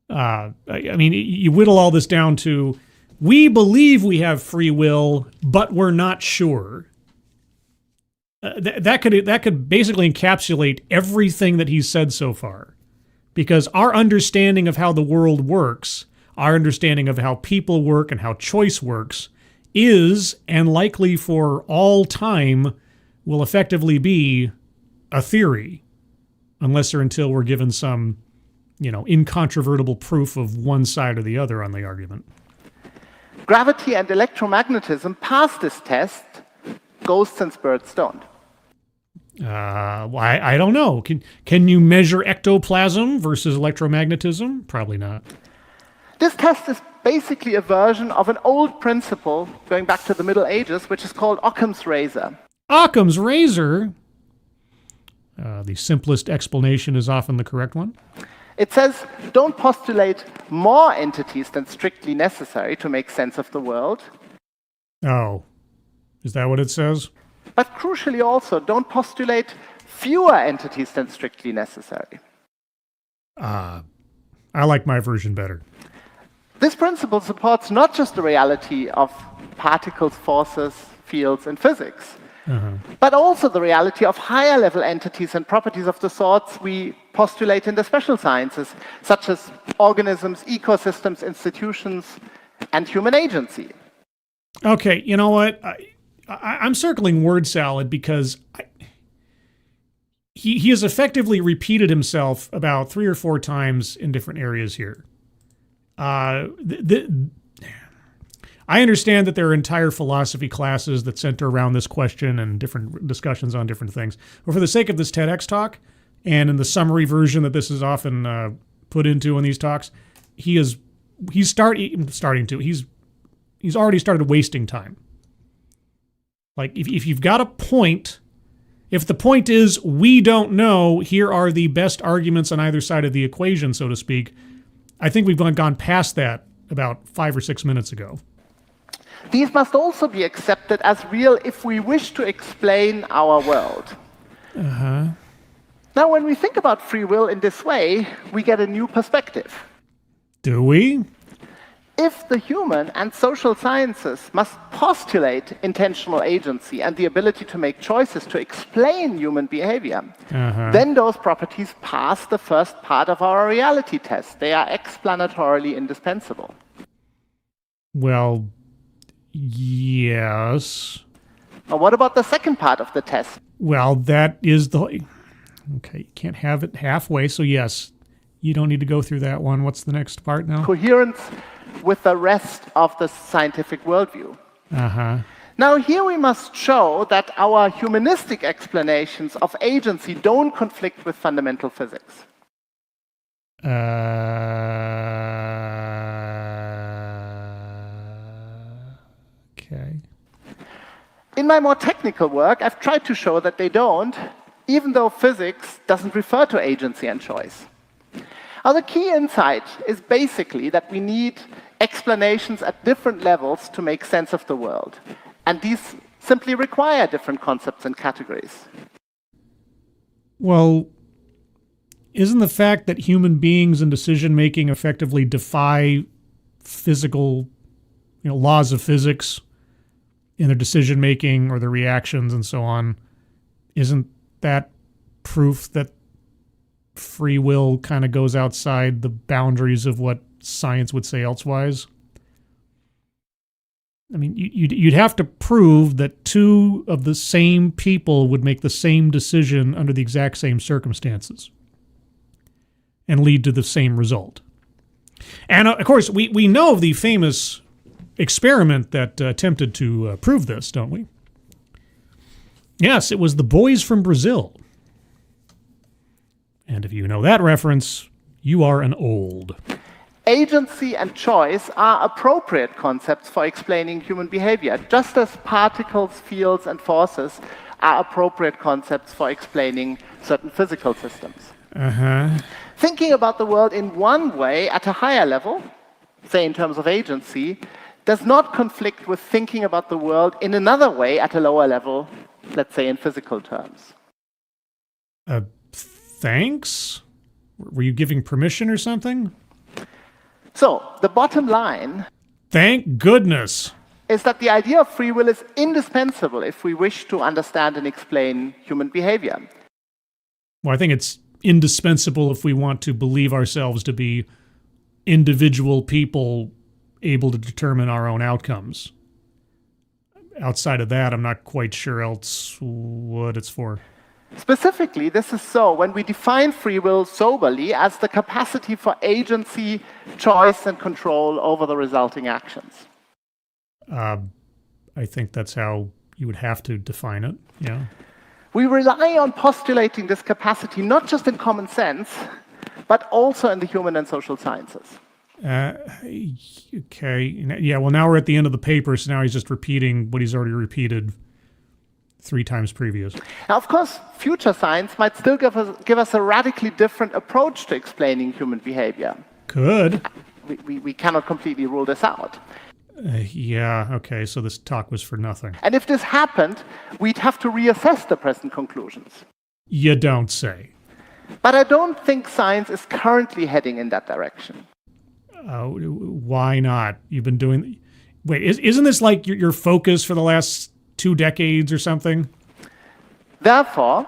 I mean, you whittle all this down to, we believe we have free will, but we're not sure. That could basically encapsulate everything that he's said so far. Because our understanding of how the world works, our understanding of how people work and how choice works, is, and likely for all time, will effectively be a theory, unless or until we're given some, incontrovertible proof of one side or the other on the argument. Gravity and electromagnetism pass this test. Ghosts and spirits don't. I don't know. Can you measure ectoplasm versus electromagnetism? Probably not. This test is basically a version of an old principle going back to the Middle Ages, which is called Occam's razor. Occam's razor? The simplest explanation is often the correct one. It says, don't postulate more entities than strictly necessary to make sense of the world. Oh, is that what it says? But crucially also, don't postulate fewer entities than strictly necessary. I like my version better. This principle supports not just the reality of particles, forces, fields, and physics, but also the reality of higher-level entities and properties of the sorts we postulate in the special sciences, such as organisms, ecosystems, institutions, and human agency. Okay, you know what? I'm circling word salad because he has effectively repeated himself about 3 or 4 times in different areas here. I understand that there are entire philosophy classes that center around this question and different discussions on different things. But for the sake of this TEDx talk, and in the summary version that this is often put into in these talks, he's already started wasting time. Like, if you've got a point, if the point is we don't know, here are the best arguments on either side of the equation, so to speak, I think we've gone past that about 5 or 6 minutes ago. These must also be accepted as real if we wish to explain our world. Now, when we think about free will in this way, we get a new perspective. Do we? If the human and social sciences must postulate intentional agency and the ability to make choices to explain human behavior, then those properties pass the first part of our reality test. They are explanatorily indispensable. Well, yes. Now, what about the second part of the test? Well, that is the... Okay, you can't have it halfway, so yes, you don't need to go through that one. What's the next part now? Coherence with the rest of the scientific worldview. Now, here we must show that our humanistic explanations of agency don't conflict with fundamental physics. Okay. In my more technical work, I've tried to show that they don't, even though physics doesn't refer to agency and choice. Now, the key insight is basically that we need explanations at different levels to make sense of the world. And these simply require different concepts and categories. Well, isn't the fact that human beings and decision-making effectively defy physical, laws of physics in their decision-making or their reactions and so on, isn't that proof that free will kind of goes outside the boundaries of what science would say elsewise? I mean, you'd have to prove that 2 of the same people would make the same decision under the exact same circumstances and lead to the same result. And of course, we know of the famous experiment that attempted to prove this, don't we? Yes, it was the boys from Brazil. And if you know that reference, you are an old. Agency and choice are appropriate concepts for explaining human behavior, just as particles, fields, and forces are appropriate concepts for explaining certain physical systems. Thinking about the world in one way at a higher level, say in terms of agency, does not conflict with thinking about the world in another way at a lower level, let's say in physical terms. Thanks? Were you giving permission or something? So, the bottom line... Thank goodness! ...is that the idea of free will is indispensable if we wish to understand and explain human behavior. Well, I think it's indispensable if we want to believe ourselves to be individual people able to determine our own outcomes. outside of that, I'm not quite sure else what it's for. Specifically, this is so when we define free will soberly as the capacity for agency, choice, and control over the resulting actions. I think that's how you would have to define it, yeah. We rely on postulating this capacity not just in common sense, but also in the human and social sciences. Okay. Yeah, well, now we're at the end of the paper, so now he's just repeating what he's already repeated 3 times previous. Now, of course, future science might still give us a radically different approach to explaining human behavior. Could. We cannot completely rule this out. Yeah, okay, so this talk was for nothing. And if this happened, we'd have to reassess the present conclusions. You don't say. But I don't think science is currently heading in that direction. Why not? You've been doing... Wait, isn't this like your focus for the last 2 decades or something? Therefore,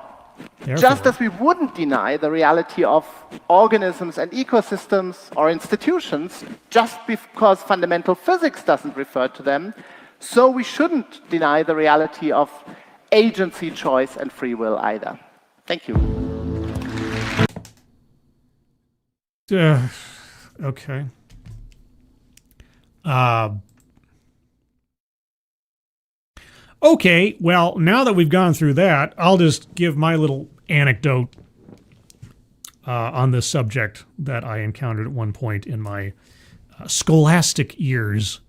just as we wouldn't deny the reality of organisms and ecosystems or institutions just because fundamental physics doesn't refer to them, so we shouldn't deny the reality of agency, choice, and free will either. Thank you. Okay. Okay, well, now that we've gone through that, I'll just give my little anecdote on this subject that I encountered at one point in my scholastic years.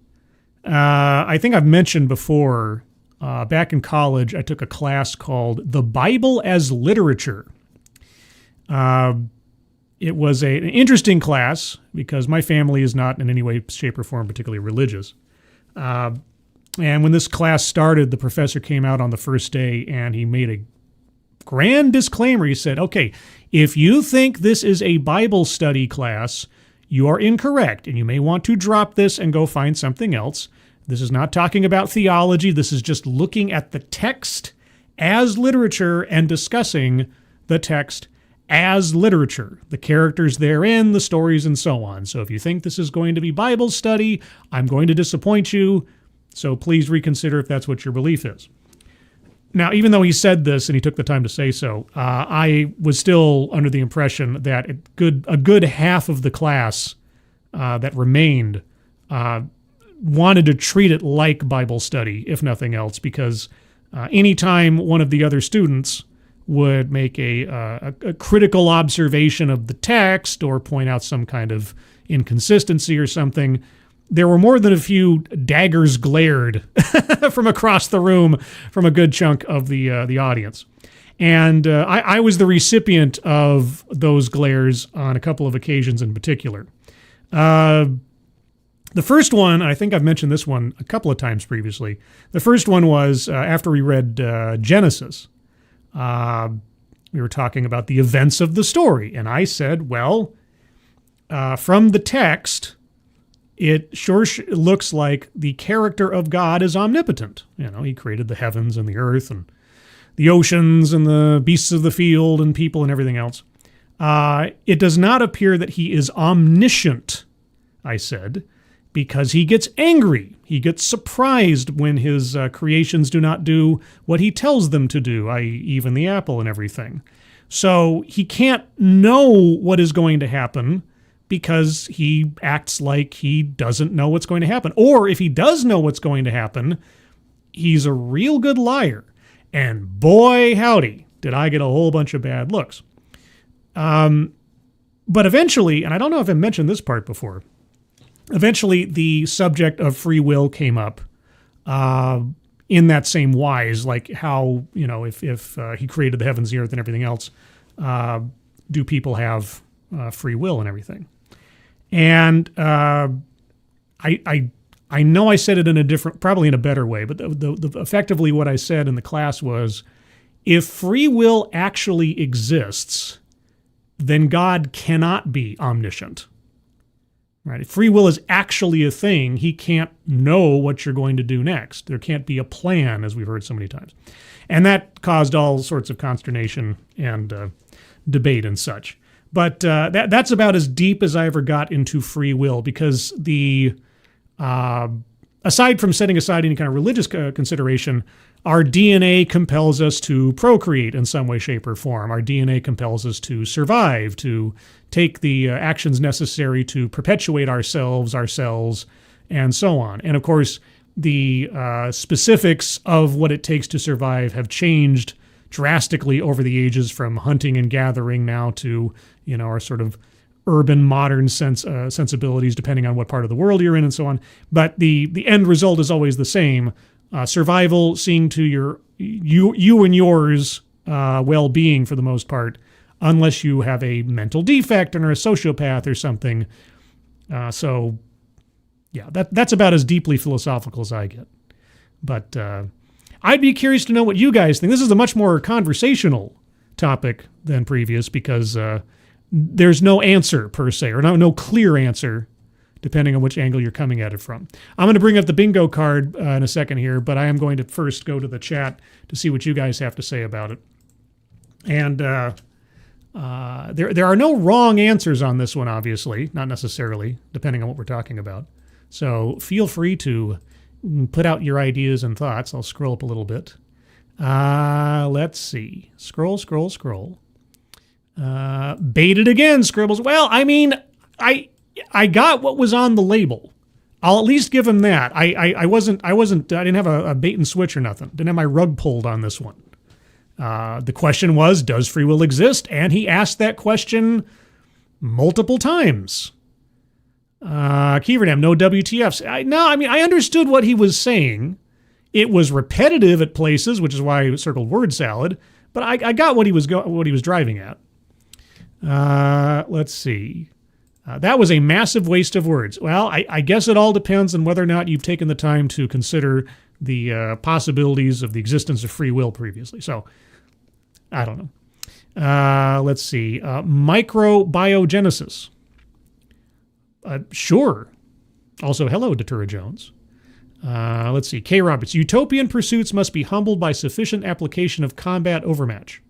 I think I've mentioned before, back in college, I took a class called The Bible as Literature. It was an interesting class because my family is not in any way, shape, or form particularly religious. And when this class started, the professor came out on the first day and he made a grand disclaimer. He said, okay, if you think this is a Bible study class, you are incorrect and you may want to drop this and go find something else. This is not talking about theology. This is just looking at the text as literature and discussing the text as literature, the characters therein, the stories, and so on. So if you think this is going to be Bible study, I'm going to disappoint you. So please reconsider if that's what your belief is. Now, even though he said this and he took the time to say so, I was still under the impression that a good half of the class that remained wanted to treat it like Bible study, if nothing else, because anytime one of the other students would make a critical observation of the text or point out some kind of inconsistency or something, there were more than a few daggers glared from across the room from a good chunk of the audience. And I was the recipient of those glares on a couple of occasions in particular. The first one, I think I've mentioned this one a couple of times previously. The first one was after we read Genesis. We were talking about the events of the story. And I said, well, from the text, it sure looks like the character of God is omnipotent. You know, he created the heavens and the earth and the oceans and the beasts of the field and people and everything else. It does not appear that he is omniscient, I said, because he gets angry. He gets surprised when his creations do not do what he tells them to do, i.e. even the apple and everything. So he can't know what is going to happen because he acts like he doesn't know what's going to happen. Or if he does know what's going to happen, he's a real good liar. And boy, howdy, did I get a whole bunch of bad looks. But eventually, and I don't know if I mentioned this part before, eventually the subject of free will came up in that same wise, like how, you know, if he created the heavens, the earth, and everything else, do people have free will and everything? And I know I said it in a different, probably in a better way, but the effectively what I said in the class was, if free will actually exists, then God cannot be omniscient. Right? If free will is actually a thing, he can't know what you're going to do next. There can't be a plan, as we've heard so many times. And that caused all sorts of consternation and debate and such. But that's about as deep as I ever got into free will, because the aside from setting aside any kind of religious consideration, our DNA compels us to procreate in some way, shape, or form. Our DNA compels us to survive, to take the actions necessary to perpetuate ourselves, our cells, and so on. And of course, the specifics of what it takes to survive have changed drastically over the ages, from hunting and gathering now to, our sort of urban modern sensibilities, depending on what part of the world you're in and so on. But the end result is always the same. Survival, seeing to you and yours well-being for the most part, unless you have a mental defect and are a sociopath or something. So, yeah, that's about as deeply philosophical as I get. But I'd be curious to know what you guys think. This is a much more conversational topic than previous, because there's no answer per se, or no clear answer, depending on which angle you're coming at it from. I'm going to bring up the bingo card in a second here, but I am going to first go to the chat to see what you guys have to say about it. And there are no wrong answers on this one, obviously, not necessarily, depending on what we're talking about. So feel free to put out your ideas and thoughts. I'll scroll up a little bit. Let's see. Scroll. Baited again, Scribbles. Well, I mean, I got what was on the label. I'll at least give him that. I didn't have a bait and switch or nothing. Didn't have my rug pulled on this one. The question was, does free will exist? And he asked that question multiple times. Keeverdam, no WTFs. I understood what he was saying. It was repetitive at places, which is why I circled word salad, but I got what he was driving at. Let's see. That was a massive waste of words. Well, I guess it all depends on whether or not you've taken the time to consider the possibilities of the existence of free will previously. So, I don't know. Let's see. Microbiogenesis. Sure. Also, hello, Datura Jones. Let's see. K. Roberts. Utopian pursuits must be humbled by sufficient application of combat overmatch.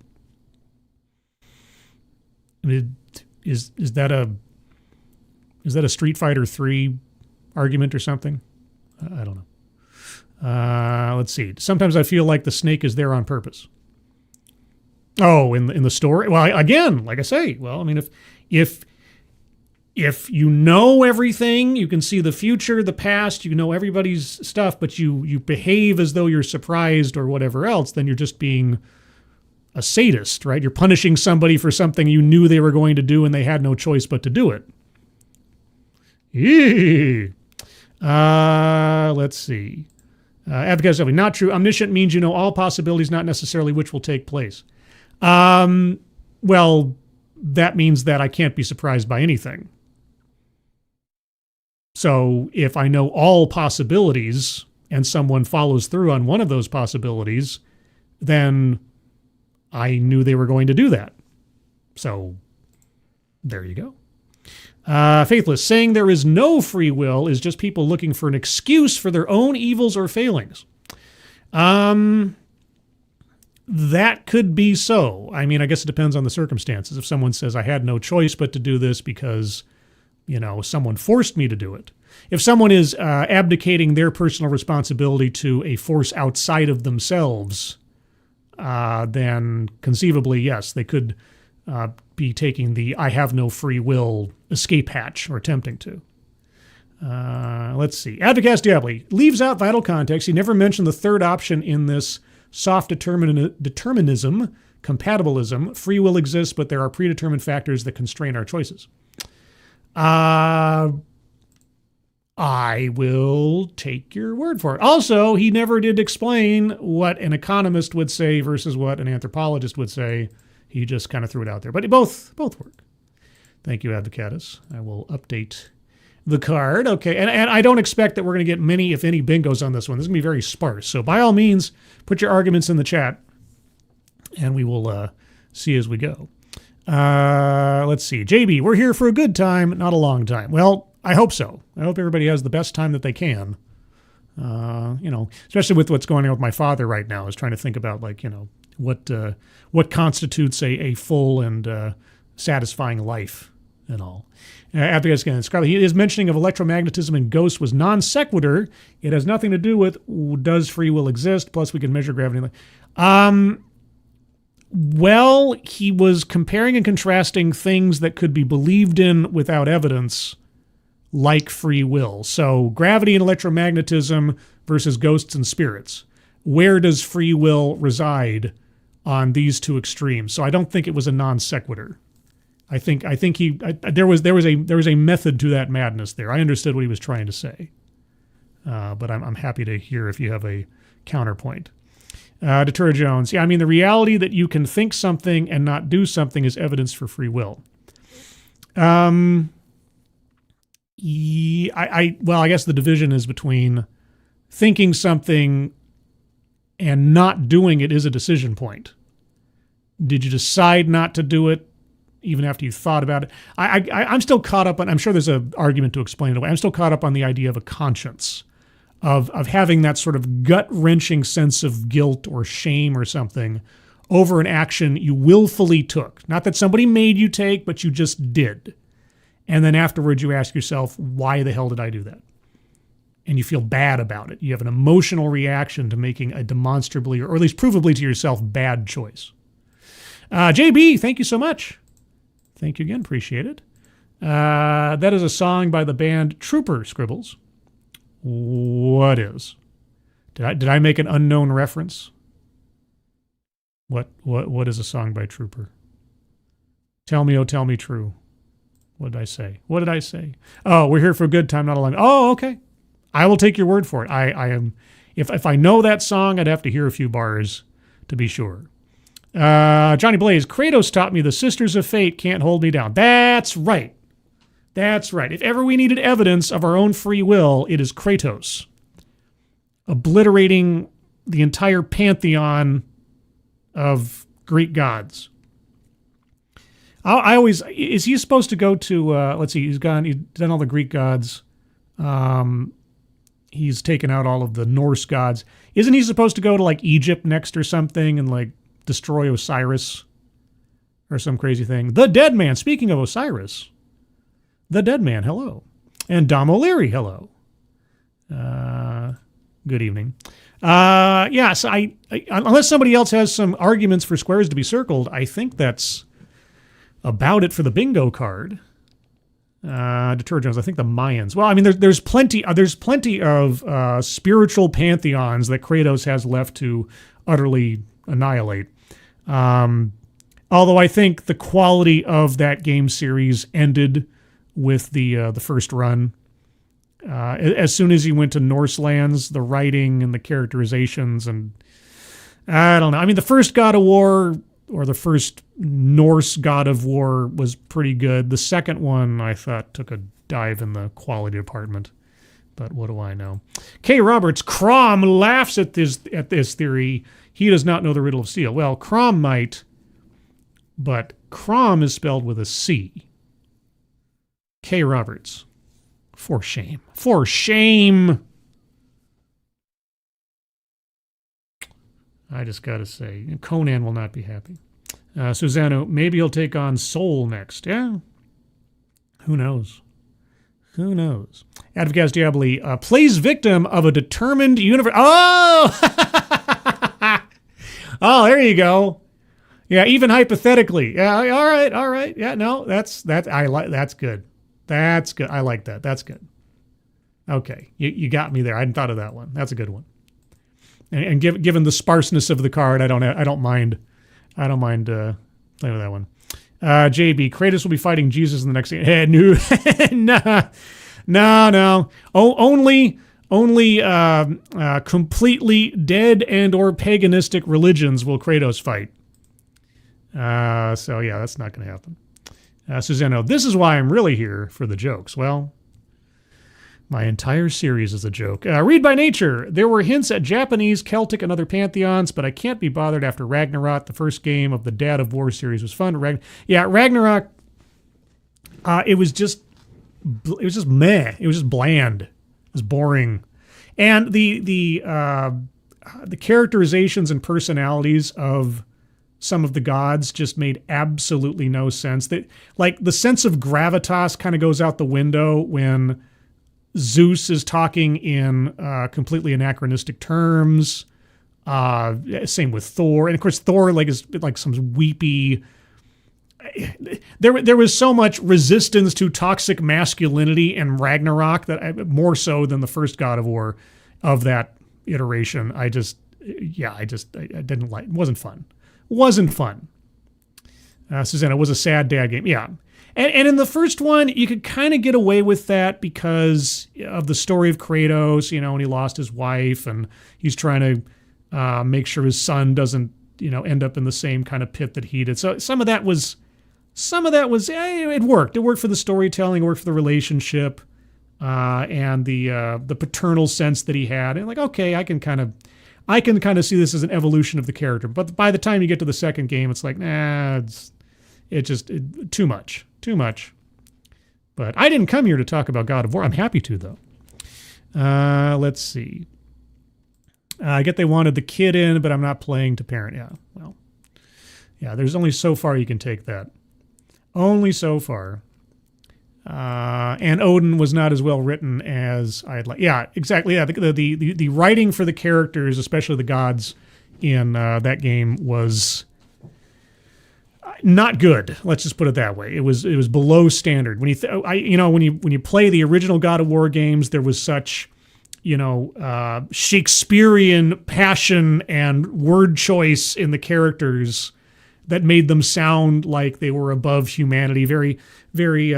Is that a Street Fighter 3 argument or something? I don't know. Let's see. Sometimes I feel like the snake is there on purpose. Oh, in the story? Well, again, like I say, well, I mean, if you know everything, you can see the future, the past, you know everybody's stuff, but you behave as though you're surprised or whatever else, then you're just being a sadist, right? You're punishing somebody for something you knew they were going to do and they had no choice but to do it. Let's see. Advocate said, not true. Omniscient means you know all possibilities, not necessarily which will take place. Well, that means that I can't be surprised by anything. So if I know all possibilities and someone follows through on one of those possibilities, then I knew they were going to do that. So there you go. Faithless, saying there is no free will is just people looking for an excuse for their own evils or failings. That could be so. I mean, I guess it depends on the circumstances. If someone says, I had no choice but to do this because, someone forced me to do it. If someone is abdicating their personal responsibility to a force outside of themselves, then conceivably, yes, they could be taking the I have no free will escape hatch or attempting to. Let's see. Advocast Diabli leaves out vital context. He never mentioned the third option in this soft determinism, compatibilism. Free will exists, but there are predetermined factors that constrain our choices. I will take your word for it. Also, he never did explain what an economist would say versus what an anthropologist would say. He just kind of threw it out there. But both work. Thank you, Advocatus. I will update the card. Okay, and I don't expect that we're going to get many, if any, bingos on this one. This is going to be very sparse. So by all means, put your arguments in the chat, and we will see as we go. Let's see. JB, we're here for a good time, not a long time. Well, I hope so. I hope everybody has the best time that they can. Especially with what's going on with my father right now, is trying to think about, what constitutes a full and satisfying life and all. Scarlet, his mentioning of electromagnetism and ghosts was non sequitur. It has nothing to do with does free will exist, plus we can measure gravity. Well, he was comparing and contrasting things that could be believed in without evidence, like free will. So gravity and electromagnetism versus ghosts and spirits. Where does free will reside on these two extremes? So I don't think it was a non sequitur. I think there was a method to that madness there. I understood what he was trying to say, but I'm happy to hear if you have a counterpoint. Deterra Jones, yeah, I mean the reality that you can think something and not do something is evidence for free will. I guess the division is between thinking something and not doing it is a decision point. Did you decide not to do it even after you thought about it? I'm still caught up on, I'm sure there's an argument to explain it away. I'm still caught up on the idea of a conscience, of having that sort of gut-wrenching sense of guilt or shame or something over an action you willfully took. Not that somebody made you take, but you just did. And then afterwards you ask yourself, why the hell did I do that? And you feel bad about it. You have an emotional reaction to making a demonstrably, or at least provably to yourself, bad choice. JB, thank you so much. Thank you again. Appreciate it. That is a song by the band Trooper Scribbles. What is? Did I make an unknown reference? What is a song by Trooper? Tell me, oh, tell me true. What did I say? What did I say? Oh, we're here for a good time, not a long. Oh, okay. I will take your word for it. I am. If I know that song, I'd have to hear a few bars to be sure. Johnny Blaze, Kratos taught me the Sisters of Fate can't hold me down. That's right. That's right. If ever we needed evidence of our own free will, it is Kratos. Obliterating the entire pantheon of Greek gods. I always, is he supposed to go to, let's see, he's done all the Greek gods. He's taken out all of the Norse gods. Isn't he supposed to go to like Egypt next or something and like destroy Osiris or some crazy thing? The Dead Man, speaking of Osiris, the Dead Man, hello. And Dom O'Leary, hello. Good evening. Yeah, so I unless somebody else has some arguments for squares to be circled, I think that's about it for the bingo card. Deterra Jones, I think the Mayans. Well, I mean, there's plenty of spiritual pantheons that Kratos has left to utterly annihilate. Although I think the quality of that game series ended with the first run. As soon as you went to Norse lands, the writing and the characterizations, and I don't know. I mean, the first God of War, or the first Norse God of War, was pretty good. The second one, I thought, took a dive in the quality department. But what do I know? K. Roberts, Crom laughs at this theory. He does not know the riddle of steel. Well, Crom might, but Crom is spelled with a C. K. Roberts. For shame. For shame. I just got to say, Conan will not be happy. Susano, maybe he'll take on Soul next. Yeah. Who knows? Who knows? Advocates Diaboli plays victim of a determined universe. Oh! Oh, there you go. Yeah, even hypothetically. Yeah, all right. Yeah, no, that's good. That's good. I like that. That's good. Okay, you got me there. I hadn't thought of that one. That's a good one. And given the sparseness of the card, I don't mind playing with that one. JB, Kratos will be fighting Jesus in the next game. Hey, no. Only completely dead and or paganistic religions will Kratos fight. So yeah, that's not going to happen. Susano, this is why I'm really here for the jokes. Well, my entire series is a joke. Read by Nature. There were hints at Japanese, Celtic, and other pantheons, but I can't be bothered after Ragnarok. The first game of the Dad of War series was fun. Ragnarok. It was just meh. It was just bland. It was boring, and the characterizations and personalities of some of the gods just made absolutely no sense. That, like, the sense of gravitas kind of goes out the window when Zeus is talking in completely anachronistic terms. Same with Thor, and of course Thor is like some weepy. There was so much resistance to toxic masculinity in Ragnarok that more so than the first God of War of that iteration. I didn't like. It wasn't fun. Wasn't fun. Susanna, was a sad dad game. Yeah. And in the first one, you could kind of get away with that because of the story of Kratos, and he lost his wife and he's trying to make sure his son doesn't, end up in the same kind of pit that he did. So some of that was, it worked. It worked for the storytelling, it worked for the relationship, and the paternal sense that he had. And like, okay, I can kind of see this as an evolution of the character. But by the time you get to the second game, it's like, nah, it's just too much. But I didn't come here to talk about God of War. I'm happy to, though. Let's see. I get they wanted the kid in, but I'm not playing to parent. Yeah, well, yeah, there's only so far you can take that. Only so far. And Odin was not as well written as I'd like. Yeah, exactly. Yeah, the writing for the characters, especially the gods in that game, was not good. Let's just put it that way. It was below standard. When you play the original God of War games, there was such Shakespearean passion and word choice in the characters that made them sound like they were above humanity. Very, very.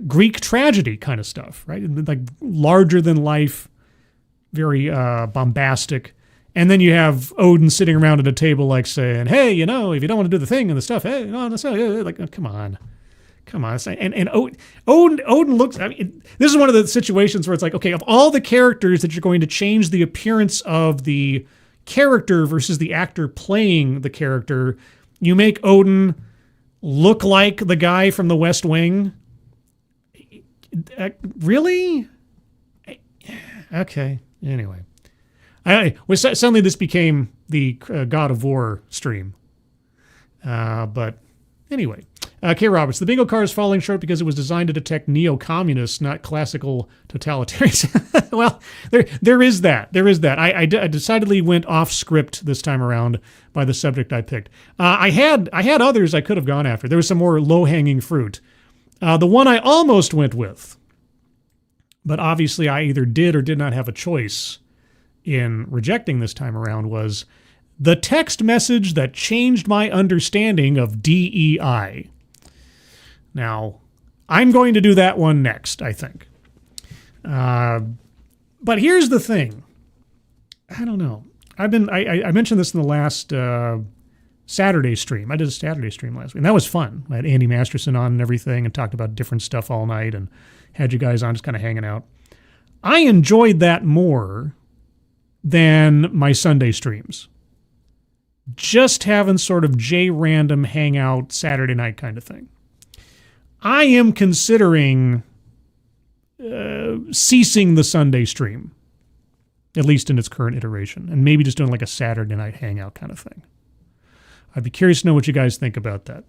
Greek tragedy kind of stuff, right? Like larger than life, very bombastic. And then you have Odin sitting around at a table, like saying, "Hey, if you don't want to do the thing and the stuff, hey, no, that's not, like, oh, come on." And Odin looks. I mean, this is one of the situations where it's like, okay, of all the characters that you're going to change the appearance of the character versus the actor playing the character, you make Odin look like the guy from The West Wing. Really? Okay. Anyway, suddenly this became the God of War stream. But anyway. K. Roberts, the bingo card is falling short because it was designed to detect neo-communists, not classical totalitarians. Well, there is that. There is that. I decidedly went off script this time around by the subject I picked. I had others I could have gone after. There was some more low-hanging fruit. The one I almost went with, but obviously I either did or did not have a choice in rejecting this time around, was the text message that changed my understanding of DEI. Now, I'm going to do that one next, I think. But here's the thing. I don't know. I mentioned this in the last Saturday stream. I did a Saturday stream last week, and that was fun. I had Andy Masterson on and everything and talked about different stuff all night and had you guys on just kind of hanging out. I enjoyed that more than my Sunday streams. Just having sort of J-random hangout Saturday night kind of thing. I am considering ceasing the Sunday stream, at least in its current iteration, and maybe just doing like a Saturday night hangout kind of thing. I'd be curious to know what you guys think about that.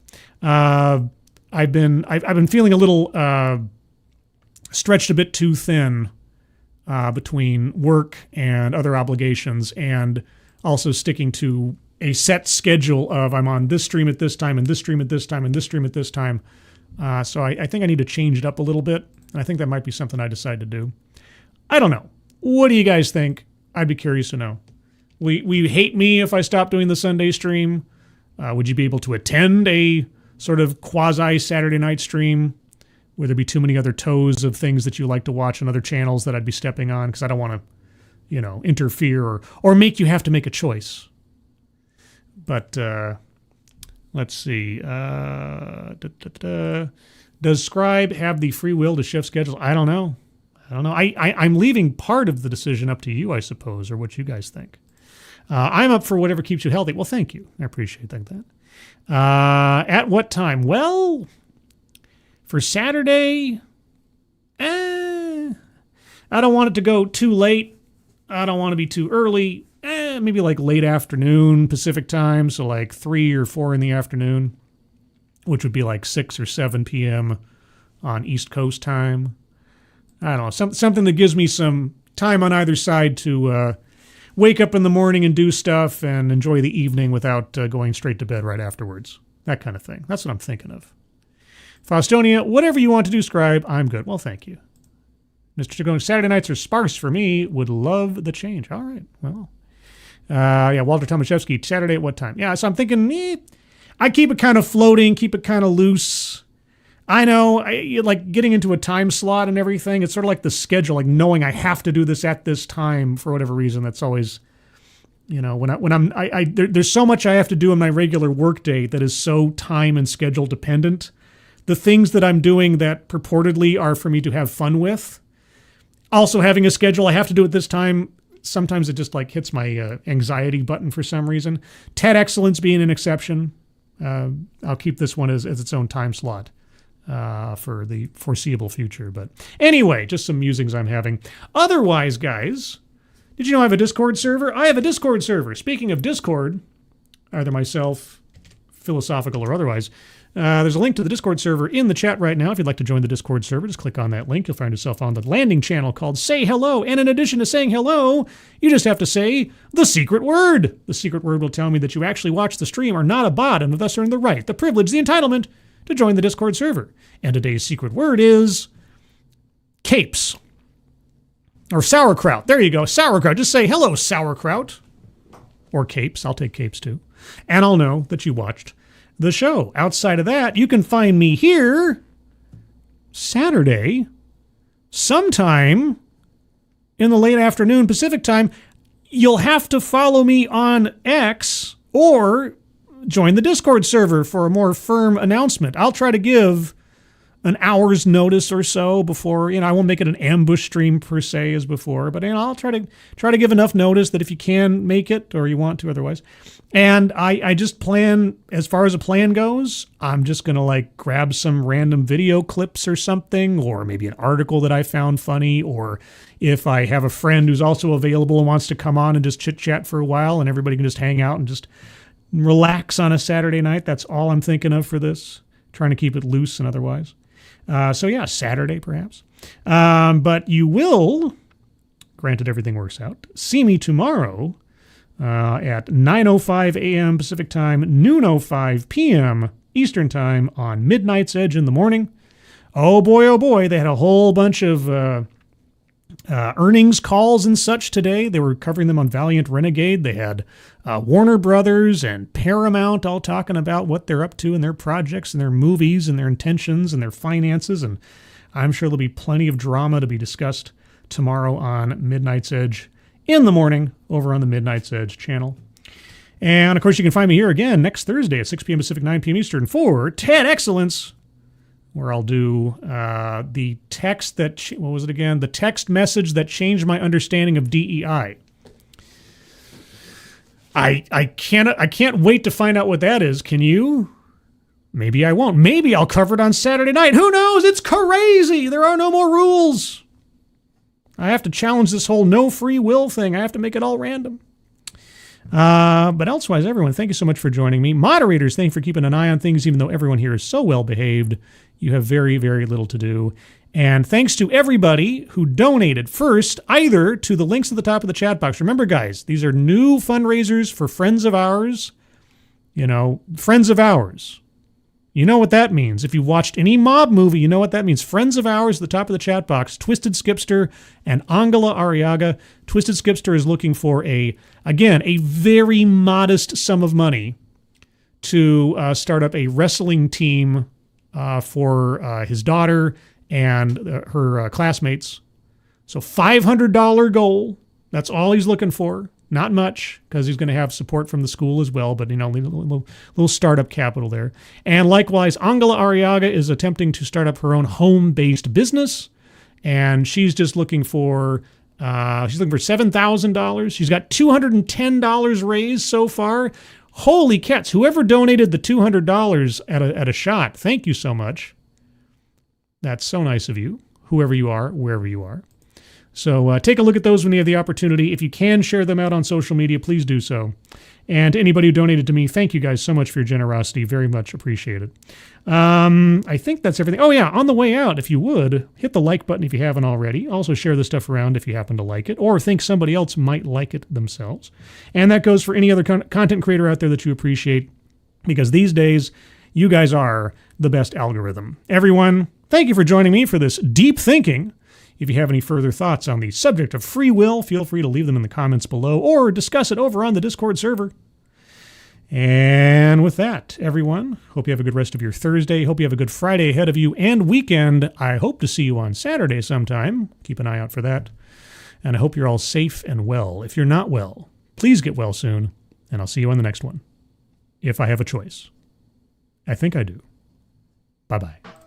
I've been feeling a little stretched a bit too thin between work and other obligations, and also sticking to a set schedule of I'm on this stream at this time and this stream at this time and this stream at this time. So I think I need to change it up a little bit, and I think that might be something I decide to do. I don't know. What do you guys think? I'd be curious to know. Will you hate me if I stop doing the Sunday stream? Would you be able to attend a sort of quasi-Saturday night stream? Would there be too many other toes of things that you like to watch on other channels that I'd be stepping on? Because I don't want to, interfere or make you have to make a choice. But let's see. Does Scribe have the free will to shift schedules? I don't know. I'm leaving part of the decision up to you, I suppose, or what you guys think. I'm up for whatever keeps you healthy. Well, thank you. I appreciate that. At what time? Well, for Saturday, I don't want it to go too late. I don't want to be too early. maybe like late afternoon Pacific time, so like 3 or 4 in the afternoon, which would be like 6 or 7 p.m. on East Coast time. I don't know, something that gives me some time on either side to wake up in the morning and do stuff and enjoy the evening without going straight to bed right afterwards. That kind of thing. That's what I'm thinking of. Faustonia, whatever you want to do, Scribe, I'm good. Well, thank you. Mr. Chagone, Saturday nights are sparse for me. Would love the change. All right. Well, yeah, Walter Tomaszewski, Saturday at what time? Yeah, so I'm thinking, I keep it kind of floating, keep it kind of loose. I know, like getting into a time slot and everything, it's sort of like the schedule, like knowing I have to do this at this time for whatever reason. That's always, there's so much I have to do in my regular workday that is so time and schedule dependent. The things that I'm doing that purportedly are for me to have fun with, also having a schedule I have to do at this time, sometimes it just like hits my anxiety button for some reason. TEDXcellence being an exception. I'll keep this one as its own time slot for the foreseeable future. But anyway, just some musings I'm having. Otherwise, guys, did you know I have a Discord server? I have a Discord server. Speaking of Discord, either myself, philosophical or otherwise, there's a link to the Discord server in the chat right now. If you'd like to join the Discord server, just click on that link. You'll find yourself on the landing channel called Say Hello. And in addition to saying hello, you just have to say the secret word. The secret word will tell me that you actually watched the stream, are not a bot, and thus earn the right, the privilege, the entitlement to join the Discord server. And today's secret word is capes. Or sauerkraut. There you go, sauerkraut. Just say hello, sauerkraut. Or capes. I'll take capes too. And I'll know that you watched the show. Outside of that, you can find me here Saturday, sometime in the late afternoon Pacific time. You'll have to follow me on X or join the Discord server for a more firm announcement. I'll try to give an hour's notice or so before, I won't make it an ambush stream per se as before, but I'll try to give enough notice that if you can make it or you want to otherwise. And I just plan, as far as a plan goes, I'm just going to like grab some random video clips or something, or maybe an article that I found funny, or if I have a friend who's also available and wants to come on and just chit chat for a while and everybody can just hang out and just relax on a Saturday night. That's all I'm thinking of for this, trying to keep it loose and otherwise. So yeah, Saturday perhaps. But you will, granted everything works out, see me tomorrow at 9:05 a.m. Pacific time, noon 05 p.m. Eastern time on Midnight's Edge in the morning. Oh boy, they had a whole bunch of earnings calls and such today. They were covering them on Valiant Renegade. They had Warner Brothers and Paramount all talking about what they're up to in their projects and their movies and their intentions and their finances. And I'm sure there'll be plenty of drama to be discussed tomorrow on Midnight's Edge in the morning over on the Midnight's Edge channel. And of course, you can find me here again next Thursday at 6 p.m. Pacific, 9 p.m. Eastern for TEDXcellence, where I'll do the text that, what was it again? The text message that changed my understanding of DEI. I can't wait to find out what that is. Can you? Maybe I won't. Maybe I'll cover it on Saturday night. Who knows? It's crazy. There are no more rules. I have to challenge this whole no free will thing. I have to make it all random. But elsewise, everyone, thank you so much for joining me. Moderators, thank you for keeping an eye on things, even though everyone here is so well behaved. You have very, very little to do. And thanks to everybody who donated first, either to the links at the top of the chat box. Remember, guys, these are new fundraisers for friends of ours. Friends of ours. You know what that means. If you watched any mob movie, you know what that means. Friends of ours at the top of the chat box, Twisted Skipster and Angela Arriaga. Twisted Skipster is looking for a very modest sum of money to start up a wrestling team for his daughter and her classmates. So $500 goal. That's all he's looking for. Not much, because he's going to have support from the school as well, but little startup capital there. And likewise, Angela Arriaga is attempting to start up her own home-based business, and she's just looking for $7,000. She's got $210 raised so far. Holy cats! Whoever donated the $200 at a shot, thank you so much. That's so nice of you, whoever you are, wherever you are. So take a look at those when you have the opportunity. If you can share them out on social media, please do so. And anybody who donated to me, thank you guys so much for your generosity. Very much appreciated. I think that's everything. Oh yeah, on the way out, if you would, hit the like button if you haven't already. Also share this stuff around if you happen to like it or think somebody else might like it themselves. And that goes for any other content creator out there that you appreciate, because these days, you guys are the best algorithm. Everyone, thank you for joining me for this deep thinking. If you have any further thoughts on the subject of free will, feel free to leave them in the comments below or discuss it over on the Discord server. And with that, everyone, hope you have a good rest of your Thursday. Hope you have a good Friday ahead of you and weekend. I hope to see you on Saturday sometime. Keep an eye out for that. And I hope you're all safe and well. If you're not well, please get well soon, and I'll see you on the next one. If I have a choice. I think I do. Bye-bye.